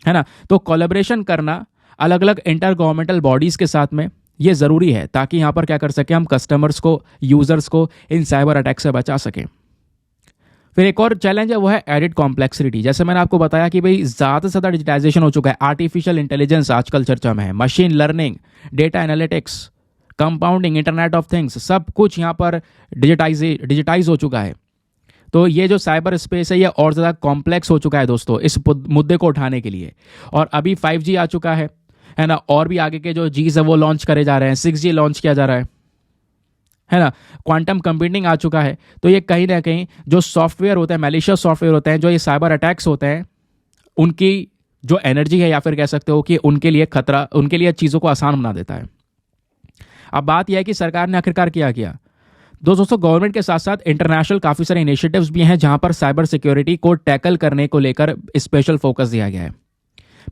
ना। तो कोलैबोरेशन करना अलग अलग इंटर गवर्नमेंटल बॉडीज़ के साथ में ये ज़रूरी है, ताकि यहाँ पर क्या कर सकें हम, कस्टमर्स को, यूज़र्स को इन साइबर अटैक से बचा सकें। फिर एक और चैलेंज है, वो है एडिड कॉम्प्लेक्सिटी। जैसे मैंने आपको बताया कि भाई ज़्यादा से ज़्यादा डिजिटाइजेशन हो चुका है, आर्टिफिशियल इंटेलिजेंस आजकल चर्चा में है, machine learning, data analytics, compounding, internet of things, सब कुछ यहाँ पर डिजिटाइज हो चुका है। तो ये जो साइबर स्पेस है ये और ज़्यादा कॉम्प्लेक्स हो चुका है दोस्तों इस मुद्दे को उठाने के लिए। और अभी 5G आ चुका है ना, और भी आगे के जो जीज है वो लॉन्च करे जा रहे हैं, 6G लॉन्च किया जा रहा है ना, क्वांटम कंप्यूटिंग आ चुका है। तो ये कहीं ना कहीं जो सॉफ्टवेयर होते हैं, मैलिशियस सॉफ्टवेयर होते हैं, जो ये साइबर अटैक्स होते हैं, उनकी जो एनर्जी है, या फिर कह सकते हो कि उनके लिए खतरा, उनके लिए चीज़ों को आसान बना देता है। अब बात यह है कि सरकार ने आखिरकार क्या किया। दोस्तों गवर्नमेंट के साथ साथ इंटरनेशनल काफ़ी सारे इनिशिएटिव्स भी हैं जहां पर साइबर सिक्योरिटी को टैकल करने को लेकर स्पेशल फोकस दिया गया है।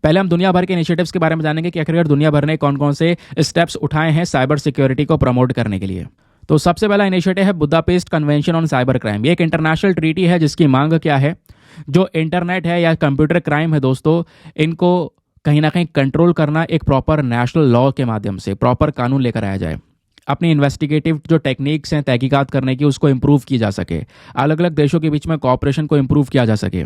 पहले हम दुनिया भर के इनिशिएटिव्स के बारे में जानेंगे कि आखिरकार दुनिया भर ने कौन कौन से स्टेप्स उठाए हैं साइबर सिक्योरिटी को प्रमोट करने के लिए। तो सबसे पहला इनिशिएटिव है Budapest convention on cyber crime. ये एक इंटरनेशनल ट्रीटी है जिसकी मांग क्या है, जो इंटरनेट है या कंप्यूटर क्राइम है दोस्तों, इनको कहीं ना कहीं कंट्रोल करना एक प्रॉपर नेशनल लॉ के माध्यम से, प्रॉपर कानून लेकर आया जाए। अपनी इन्वेस्टिगेटिव जो टेक्निक्स हैं तहकीकात करने की, उसको इम्प्रूव की जा सके, अलग अलग देशों के बीच में कोऑपरेशन को इम्प्रूव किया जा सके।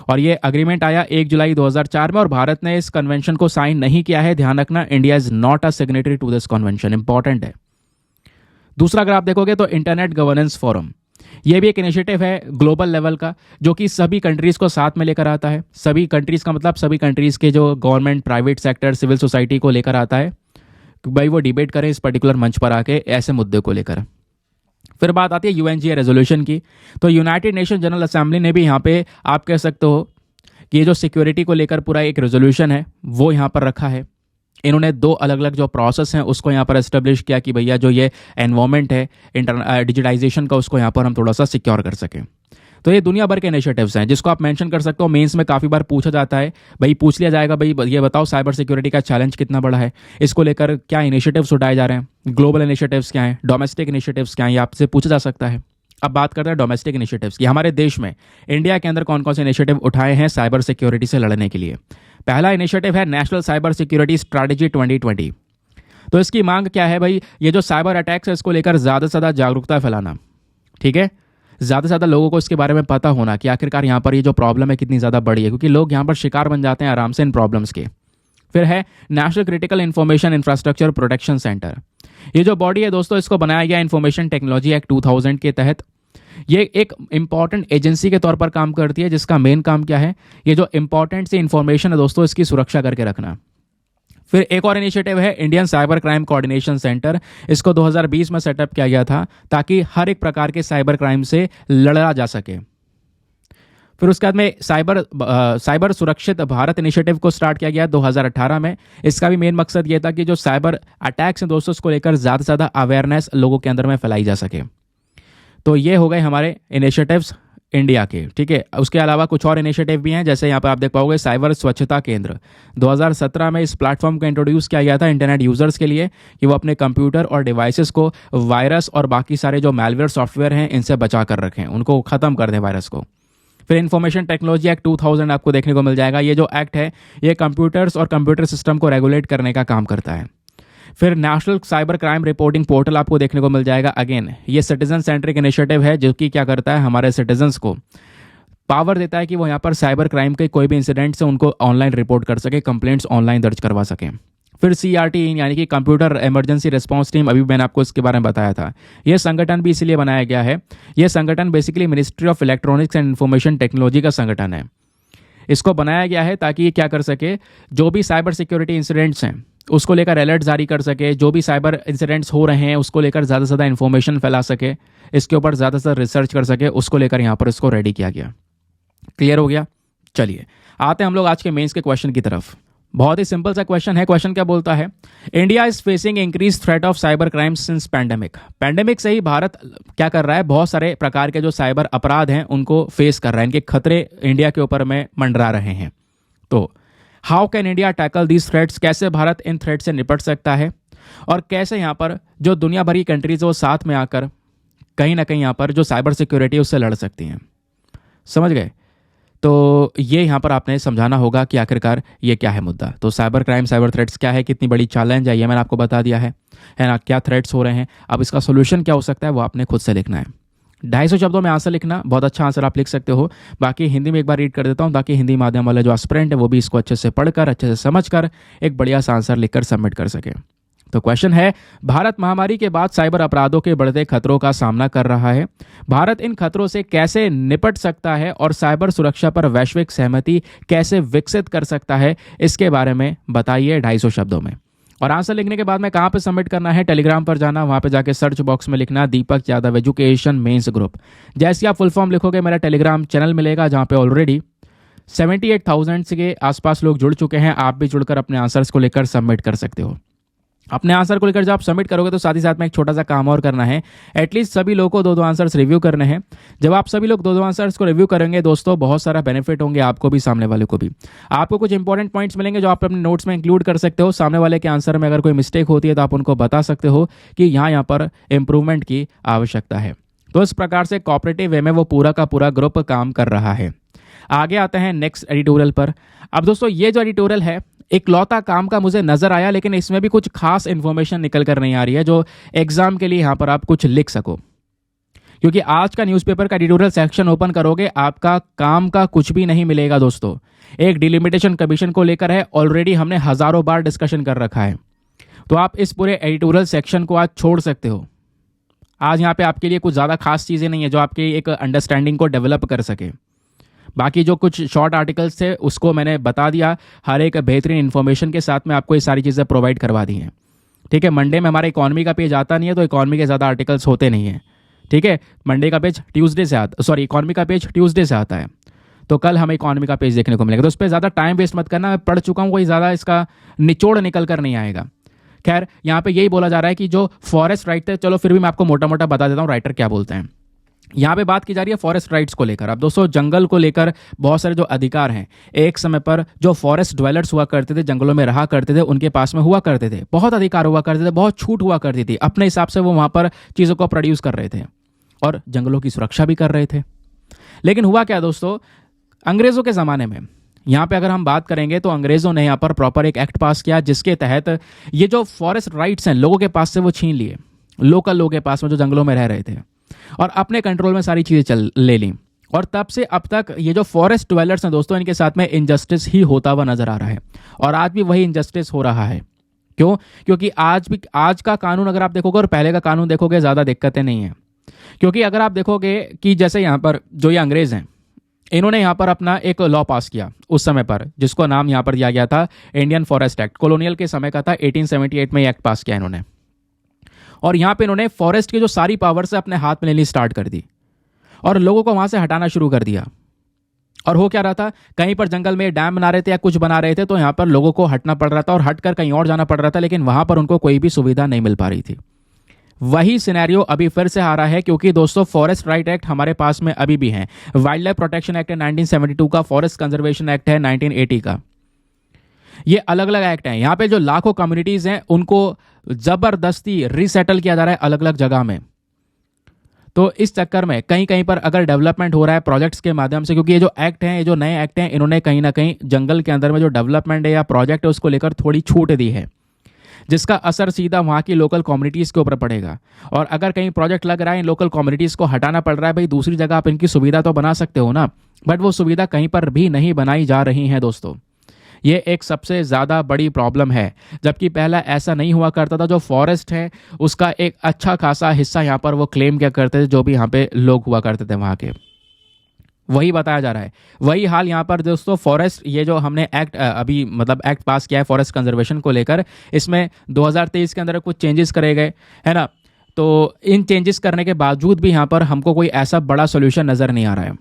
और ये अग्रीमेंट आया 1 जुलाई 2004 में, और भारत ने इस कन्वेंशन को साइन नहीं किया है। ध्यान रखना, India is not a signatory to this convention, important है। दूसरा अगर आप देखोगे तो इंटरनेट गवर्नेंस फोरम, ये भी एक इनिशिएटिव है ग्लोबल लेवल का, जो कि सभी कंट्रीज़ को साथ में लेकर आता है। सभी कंट्रीज़ का मतलब सभी कंट्रीज़ के जो government, private sector, civil society को लेकर आता है कि भाई वो डिबेट करें इस पर्टिकुलर मंच पर आके ऐसे मुद्दे को लेकर। फिर बात आती है यूएनजीए रेजोल्यूशन की। तो यूनाइटेड नेशन जनरल असेंबली ने भी यहाँ पे आप कह सकते हो कि ये जो सिक्योरिटी को लेकर पूरा एक रेजोल्यूशन है वो यहाँ पर रखा है। इन्होंने 2 अलग अलग जो प्रोसेस हैं उसको यहाँ पर एस्टेब्लिश किया कि भैया जो ये एनवायरमेंट है डिजिटाइजेशन का, उसको यहाँ पर हम थोड़ा सा सिक्योर कर सकें। तो ये दुनिया भर के इनिशिएटिव्स हैं जिसको आप मेंशन कर सकते हो। मेंस में काफ़ी बार पूछा जाता है, भाई पूछ लिया जाएगा, भाई ये बताओ साइबर सिक्योरिटी का चैलेंज कितना बड़ा है, इसको लेकर क्या इनिशिएटिव्स उठाए जा रहे हैं, ग्लोबल इनिशिएटिव्स क्या हैं, डोमेस्टिक इनिशिएटिव्स क्या हैं, ये आपसे पूछा जा सकता है। अब बात करते हैं डोमेस्टिक इनिशिएटिव्स की। हमारे देश में, इंडिया के अंदर कौन कौन से इनिशिएटिव उठाए हैं साइबर सिक्योरिटी से लड़ने के लिए। पहला इनिशिएटिव है नेशनल साइबर सिक्योरिटी स्ट्रैटेजी 2020। तो इसकी मांग क्या है भाई, ये जो साइबर अटैक्स है इसको लेकर ज़्यादा से ज़्यादा जागरूकता फैलाना, ठीक है, ज़्यादा से ज़्यादा लोगों को इसके बारे में पता होना कि आखिरकार यहाँ पर ये जो प्रॉब्लम है कितनी ज़्यादा बड़ी है, क्योंकि लोग यहाँ पर शिकार बन जाते हैं आराम से इन प्रॉब्लम्स के। फिर है national critical information infrastructure protection centre. ये जो बॉडी है दोस्तों, इसको बनाया गया इन्फॉर्मेशन टेक्नोलॉजी एक्ट 2000 के तहत। ये एक इंपॉर्टेंट एजेंसी के तौर पर काम करती है, जिसका मेन काम क्या है, ये जो इंपॉर्टेंट सी इंफॉर्मेशन है दोस्तों, इसकी सुरक्षा करके रखना। फिर एक और इनिशिएटिव है Indian cyber crime coordination centre. इसको 2020 में सेटअप किया गया था ताकि हर एक प्रकार के साइबर क्राइम से लड़ा जा सके। फिर उसके बाद में साइबर सुरक्षित भारत इनिशिएटिव को स्टार्ट किया गया 2018 में। इसका भी मेन मकसद ये था कि जो साइबर अटैक्स हैं दोस्तों, उसको लेकर ज़्यादा से ज़्यादा अवेयरनेस लोगों के अंदर में फैलाई जा सके। तो ये हो गए हमारे इनिशिएटिव्स इंडिया के, ठीक है। उसके अलावा कुछ और इनिशिएटिव भी हैं, जैसे यहाँ पर आप देख पाओगे साइबर स्वच्छता केंद्र। 2017 में इस प्लेटफॉर्म को इंट्रोड्यूस किया गया था इंटरनेट यूजर्स के लिए कि वो अपने कंप्यूटर और डिवाइसेस को वायरस और बाकी सारे जो मैलवेयर सॉफ्टवेयर हैं इनसे बचा कर रखें, उनको ख़त्म कर दें वायरस को। फिर इंफॉर्मेशन टेक्नोलॉजी एक्ट 2000 आपको देखने को मिल जाएगा। ये जो एक्ट है ये कंप्यूटर्स और कंप्यूटर सिस्टम को रेगुलेट करने का काम करता है। फिर national cyber crime reporting portal आपको देखने को मिल जाएगा। अगेन ये सिटीजन सेंट्रिक इनिशिएटिव है जो कि क्या करता है, हमारे सिटीजन्स को पावर देता है कि वो यहाँ पर साइबर क्राइम के कोई भी इंसिडेंट से उनको ऑनलाइन रिपोर्ट कर सके, कंप्लेंट्स ऑनलाइन दर्ज करवा सकें। फिर CRT यानी कि कंप्यूटर इमरजेंसी रिस्पांस टीम, अभी मैंने आपको इसके बारे में बताया था। यह संगठन भी इसलिए बनाया गया है, यह संगठन basically ministry of electronics and information technology का संगठन है। इसको बनाया गया है ताकि ये क्या कर सके, जो भी साइबर सिक्योरिटी इंसिडेंट्स हैं उसको लेकर अलर्ट जारी कर सके, जो भी साइबर इंसिडेंट्स हो रहे हैं उसको लेकर ज़्यादा से ज़्यादा इन्फॉर्मेशन फैला सके, इसके ऊपर ज़्यादा से ज़्यादा रिसर्च कर सके, उसको लेकर यहाँ पर इसको रेडी किया गया। क्लियर हो गया। चलिए आते हैं हम लोग आज के मेंस के क्वेश्चन की तरफ। बहुत ही सिंपल सा क्वेश्चन है। क्वेश्चन क्या बोलता है, India is facing increase threat of cyber crime since pandemic. Pandemic से ही भारत क्या कर रहा है, बहुत सारे प्रकार के जो साइबर अपराध हैं उनको फेस कर रहा है, इनके खतरे इंडिया के ऊपर में मंडरा रहे हैं। तो how can India tackle these threats, कैसे भारत इन थ्रेट से निपट सकता है और कैसे यहाँ पर जो दुनिया भर की कंट्रीज है वो साथ में आकर कहीं ना कहीं यहाँ पर जो साइबर सिक्योरिटी है उससे लड़ सकती हैं। समझ गए? तो ये यहाँ पर आपने समझाना होगा कि आखिरकार ये क्या है मुद्दा। तो साइबर क्राइम, साइबर थ्रेट्स क्या है, कितनी बड़ी चैलेंज है, ये मैंने आपको बता दिया है ना, क्या थ्रेट्स हो रहे हैं। अब इसका सोल्यूशन क्या हो सकता है वो आपने खुद से लिखना है। 250 शब्दों में आंसर लिखना, बहुत अच्छा आंसर आप लिख सकते हो। बाकी हिंदी में एक बार रीड कर देता हूँ ताकि हिंदी माध्यम वाले जो एस्पिरेंट है वो भी इसको अच्छे से पढ़कर, अच्छे से समझकर एक बढ़िया सा आंसर लिखकर सबमिट कर सके। तो क्वेश्चन है, भारत महामारी के बाद साइबर अपराधों के बढ़ते खतरों का सामना कर रहा है। भारत इन खतरों से कैसे निपट सकता है और साइबर सुरक्षा पर वैश्विक सहमति कैसे विकसित कर सकता है, इसके बारे में बताइए 250 शब्दों में। और आंसर लिखने के बाद में कहाँ पे सबमिट करना है, टेलीग्राम पर जाना, वहाँ पे जाके सर्च बॉक्स में लिखना Deepak Yadav education mains group. जैसे आप फुल फॉर्म लिखोगे मेरा टेलीग्राम चैनल मिलेगा जहाँ पे ऑलरेडी 78,000 के आसपास लोग जुड़ चुके हैं। आप भी जुड़कर अपने आंसर्स को लेकर सबमिट कर सकते हो। अपने आंसर को लेकर जब आप सबमिट करोगे तो साथ ही साथ में एक छोटा सा काम और करना है, एटलीस्ट सभी लोगों को 2-2 आंसर्स रिव्यू करने हैं। जब आप सभी लोग 2-2 आंसर्स को रिव्यू करेंगे दोस्तों, बहुत सारा बेनिफिट होंगे आपको भी, सामने वाले को भी। आपको कुछ इंपॉर्टेंट पॉइंट्स मिलेंगे जो आप अपने नोट्स में इंक्लूड कर सकते हो। सामने वाले के आंसर में अगर कोई मिस्टेक होती है तो आप उनको बता सकते हो कि यहाँ पर इंप्रूवमेंट की आवश्यकता है। तो इस प्रकार से कोऑपरेटिव वे में वो पूरा का पूरा ग्रुप काम कर रहा है। आगे आते हैं नेक्स्ट एडिटोरियल पर। अब दोस्तों ये जो एडिटोरियल है इकलौता काम का मुझे नजर आया, लेकिन इसमें भी कुछ खास इंफॉर्मेशन निकल कर नहीं आ रही है जो एग्जाम के लिए यहाँ पर आप कुछ लिख सको। क्योंकि आज का न्यूज़पेपर का एडिटोरियल सेक्शन ओपन करोगे, आपका काम का कुछ भी नहीं मिलेगा दोस्तों। एक डिलिमिटेशन कमीशन को लेकर है, ऑलरेडी हमने हजारों बार डिस्कशन कर रखा है। तो आप इस पूरे एडिटोरियल सेक्शन को आज छोड़ सकते हो। आज यहाँ पे आपके लिए कुछ ज़्यादा खास चीज़ें नहीं है जो आपकी एक अंडरस्टैंडिंग को डेवलप कर सके। बाकी जो कुछ शॉर्ट आर्टिकल्स थे उसको मैंने बता दिया, हर एक बेहतरीन इन्फॉर्मेशन के साथ में आपको ये सारी चीज़ें प्रोवाइड करवा दी हैं। ठीक है, मंडे में हमारा इकॉनमी का पेज आता नहीं है तो इकॉनमी के ज़्यादा आर्टिकल्स होते नहीं हैं। ठीक है, मंडे का पेज ट्यूसडे से इकॉनमी का पेज ट्यूसडे से आता है। तो कल हमें इकॉनमी का पेज देखने को मिलेगा। तो उस पर ज़्यादा टाइम वेस्ट मत करना, मैं पढ़ चुका हूँ, कोई ज़्यादा इसका निचोड़ निकल कर नहीं आएगा। खैर, यहाँ पे यही बोला जा रहा है कि जो फॉरेस्ट राइट थे, चलो फिर भी मैं आपको मोटा मोटा बता देता हूँ राइटर क्या बोलते हैं। यहाँ पे बात की जा रही है फॉरेस्ट राइट्स को लेकर। अब दोस्तों जंगल को लेकर बहुत सारे जो अधिकार हैं, एक समय पर जो फॉरेस्ट ड्वेलर्स हुआ करते थे, जंगलों में रहा करते थे, उनके पास में हुआ करते थे, बहुत अधिकार हुआ करते थे, बहुत छूट हुआ करती थी। अपने हिसाब से वो वहाँ पर चीज़ों को प्रोड्यूस कर रहे थे और जंगलों की सुरक्षा भी कर रहे थे। लेकिन हुआ क्या दोस्तों, अंग्रेज़ों के ज़माने में यहाँ पे अगर हम बात करेंगे तो अंग्रेज़ों ने यहाँ पर प्रॉपर एक एक्ट पास किया जिसके तहत ये जो फॉरेस्ट राइट्स हैं लोगों के पास से वो छीन लिए, लोकल लोगों के पास में जो जंगलों में रह रहे थे, और अपने कंट्रोल में सारी चीज़ें ले ली। और तब से अब तक ये जो फॉरेस्ट ड्वेलर्स हैं दोस्तों, इनके साथ में इनजस्टिस ही होता हुआ नजर आ रहा है और आज भी वही इनजस्टिस हो रहा है। क्यों? क्योंकि आज का कानून अगर आप देखोगे और पहले का कानून देखोगे, ज़्यादा दिक्कतें नहीं हैं। क्योंकि अगर आप देखोगे कि जैसे यहाँ पर जो ये अंग्रेज़ हैं, इन्होंने यहाँ पर अपना एक लॉ पास किया उस समय पर, जिसको नाम यहाँ पर दिया गया था इंडियन फॉरेस्ट एक्ट। कॉलोनियल के समय का था, 1878 में एक्ट पास किया इन्होंने। और यहाँ पे इन्होंने फॉरेस्ट की जो सारी पावर्स अपने हाथ में लेनी स्टार्ट कर दी और लोगों को वहां से हटाना शुरू कर दिया। और हो क्या रहा था, कहीं पर जंगल में डैम बना रहे थे या कुछ बना रहे थे तो यहाँ पर लोगों को हटना पड़ रहा था और हटकर कहीं और जाना पड़ रहा था, लेकिन वहां पर उनको कोई भी सुविधा नहीं मिल पा रही थी। वही सिनेरियो अभी फिर से आ रहा है, क्योंकि दोस्तों फॉरेस्ट राइट एक्ट हमारे पास में अभी भी है। वाइल्ड लाइफ प्रोटेक्शन एक्ट है 1972 का, फॉरेस्ट कंजर्वेशन एक्ट है 1980 का। ये अलग अलग एक्ट हैं। यहाँ पे जो लाखों कम्युनिटीज हैं उनको जबरदस्ती रीसेटल किया जा रहा है अलग अलग जगह में। तो इस चक्कर में कहीं कहीं पर अगर डेवलपमेंट हो रहा है प्रोजेक्ट्स के माध्यम से, क्योंकि ये जो एक्ट हैं, ये जो नए एक्ट हैं, इन्होंने कहीं ना कहीं जंगल के अंदर में जो डेवलपमेंट है या प्रोजेक्ट है उसको लेकर थोड़ी छूट दी है, जिसका असर सीधा वहाँ की लोकल कम्युनिटीज़ के ऊपर पड़ेगा। और अगर कहीं प्रोजेक्ट लग रहा है, इन लोकल कम्युनिटीज़ को हटाना पड़ रहा है, भाई दूसरी जगह आप इनकी सुविधा तो बना सकते हो ना, बट वो सुविधा कहीं पर भी नहीं बनाई जा रही है दोस्तों। ये एक सबसे ज़्यादा बड़ी प्रॉब्लम है, जबकि पहला ऐसा नहीं हुआ करता था। जो फॉरेस्ट है उसका एक अच्छा खासा हिस्सा यहाँ पर वो क्लेम क्या करते थे, जो भी यहाँ पे लोग हुआ करते थे वहाँ के, वही बताया जा रहा है। वही हाल यहाँ पर दोस्तों फॉरेस्ट, ये जो हमने एक्ट अभी मतलब एक्ट पास किया है फॉरेस्ट कंजर्वेशन को लेकर, इसमें 2023 के अंदर कुछ चेंजेस करे गए है ना। तो इन चेंजेस करने के बावजूद भी यहाँ पर हमको कोई ऐसा बड़ा सोल्यूशन नज़र नहीं आ रहा है।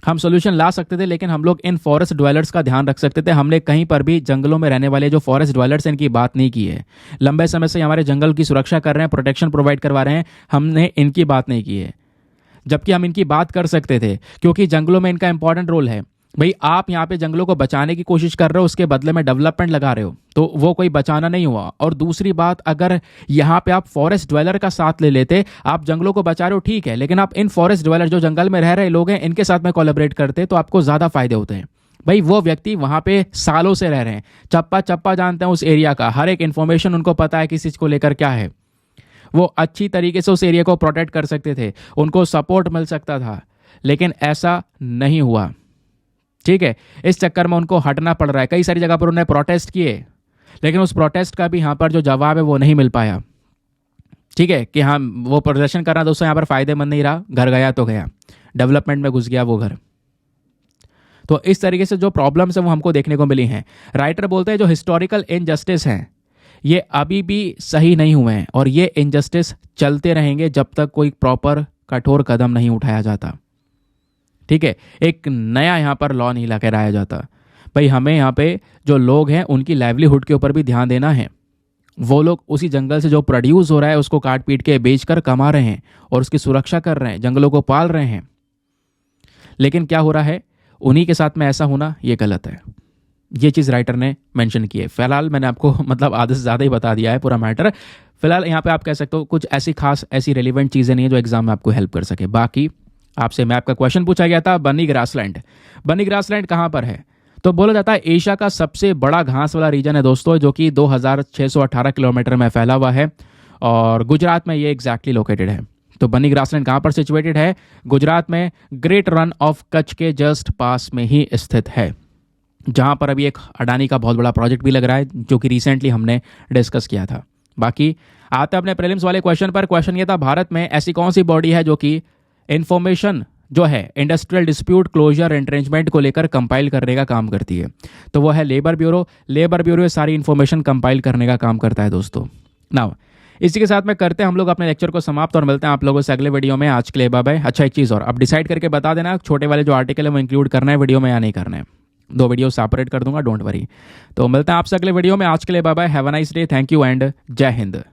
हम सोल्यूशन ला सकते थे, लेकिन हम लोग इन फॉरेस्ट ड्वेलर्स का ध्यान रख सकते थे। हमने कहीं पर भी जंगलों में रहने वाले जो फॉरेस्ट ड्वेलर्स हैं इनकी बात नहीं की है। लंबे समय से हमारे जंगल की सुरक्षा कर रहे हैं, प्रोटेक्शन प्रोवाइड करवा रहे हैं, हमने इनकी बात नहीं की है। जबकि हम इनकी बात कर सकते थे, क्योंकि जंगलों में इनका इंपॉर्टेंट रोल है। भाई आप यहाँ पे जंगलों को बचाने की कोशिश कर रहे हो, उसके बदले में डेवलपमेंट लगा रहे हो, तो वो कोई बचाना नहीं हुआ। और दूसरी बात, अगर यहाँ पे आप फॉरेस्ट ड्वेलर का साथ ले लेते, आप जंगलों को बचा रहे हो ठीक है, लेकिन आप इन फॉरेस्ट ड्वेलर जो जंगल में रह रहे लोग हैं इनके साथ में कोलैबोरेट करते तो आपको ज़्यादा फायदे होते हैं। भाई वो व्यक्ति वहाँ पे सालों से रह रहे हैं, चप्पा चप्पा जानते हैं उस एरिया का, हर एक इन्फॉर्मेशन उनको पता है किस चीज़ को लेकर क्या है, वो अच्छी तरीके से उस एरिया को प्रोटेक्ट कर सकते थे, उनको सपोर्ट मिल सकता था, लेकिन ऐसा नहीं हुआ। ठीक है, इस चक्कर में उनको हटना पड़ रहा है। कई सारी जगह पर उन्होंने प्रोटेस्ट किए, लेकिन उस प्रोटेस्ट का भी यहाँ पर जो जवाब है वो नहीं मिल पाया। ठीक है, कि हाँ वो प्रदर्शन करना दोस्तों यहाँ पर फायदेमंद नहीं रहा, घर गया तो गया, डेवलपमेंट में घुस गया वो घर। तो इस तरीके से जो प्रॉब्लम्स है वो हमको देखने को मिली हैं। राइटर बोलते हैं जो हिस्टोरिकल इनजस्टिस हैं ये अभी भी सही नहीं हुए हैं, और ये इनजस्टिस चलते रहेंगे जब तक कोई प्रॉपर कठोर कदम नहीं उठाया जाता। ठीक है, एक नया यहाँ पर लॉ नहीं लेकर आया जाता। भाई हमें यहाँ पे जो लोग हैं उनकी लाइवलीहुड के ऊपर भी ध्यान देना है। वो लोग उसी जंगल से जो प्रोड्यूस हो रहा है उसको काट पीट के बेच कर कमा रहे हैं और उसकी सुरक्षा कर रहे हैं, जंगलों को पाल रहे हैं, लेकिन क्या हो रहा है उन्हीं के साथ में ऐसा होना ये गलत है। ये चीज़ राइटर ने मेंशन की है। फिलहाल मैंने आपको मतलब आधे से ज़्यादा ही बता दिया है पूरा मैटर। फिलहाल यहाँ पे आप कह सकते हो कुछ ऐसी खास ऐसी रेलिवेंट चीज़ें नहीं है जो एग्जाम में आपको हेल्प कर सके। बाकी आपसे मैप का क्वेश्चन पूछा गया था, बनी ग्रासलैंड। बनी ग्रासलैंड कहाँ पर है? तो बोला जाता है एशिया का सबसे बड़ा घास वाला रीजन है दोस्तों, जो कि 2618 किलोमीटर में फैला हुआ है, और गुजरात में ये एग्जैक्टली लोकेटेड है। तो बनी ग्रासलैंड कहाँ पर सिचुएटेड है? गुजरात में ग्रेट रन ऑफ कच्छ के जस्ट पास में ही स्थित है, जहाँ पर अभी एक अडानी का बहुत बड़ा प्रोजेक्ट भी लग रहा है, जो कि रिसेंटली हमने डिस्कस किया था। बाकी आते अपने प्रीलिम्स वाले क्वेश्चन पर। क्वेश्चन ये था, भारत में ऐसी कौन सी बॉडी है जो कि इंफॉर्मेशन जो है इंडस्ट्रियल डिस्प्यूट क्लोजर एंट्रेंचमेंट को लेकर कंपाइल करने का काम करती है? तो वो है लेबर ब्यूरो। लेबर ब्यूरो सारी इन्फॉर्मेशन कंपाइल करने का काम करता है दोस्तों। नाउ इसी के साथ में करते हैं हम लोग अपने लेक्चर को समाप्त, और मिलते हैं आप लोगों से अगले वीडियो में। आज के लिए बाय बाय। अच्छा एक चीज़ और, अब डिसाइड करके बता देना छोटे वाले जो आर्टिकल है वो इंक्लूड करना है वीडियो में या नहीं करना है। 2 वीडियो सेपरेट कर दूंगा, डोंट वरी। तो मिलते हैं आपसे अगले वीडियो में। आज के लिए bye bye, have a nice day, thank you and जय हिंद।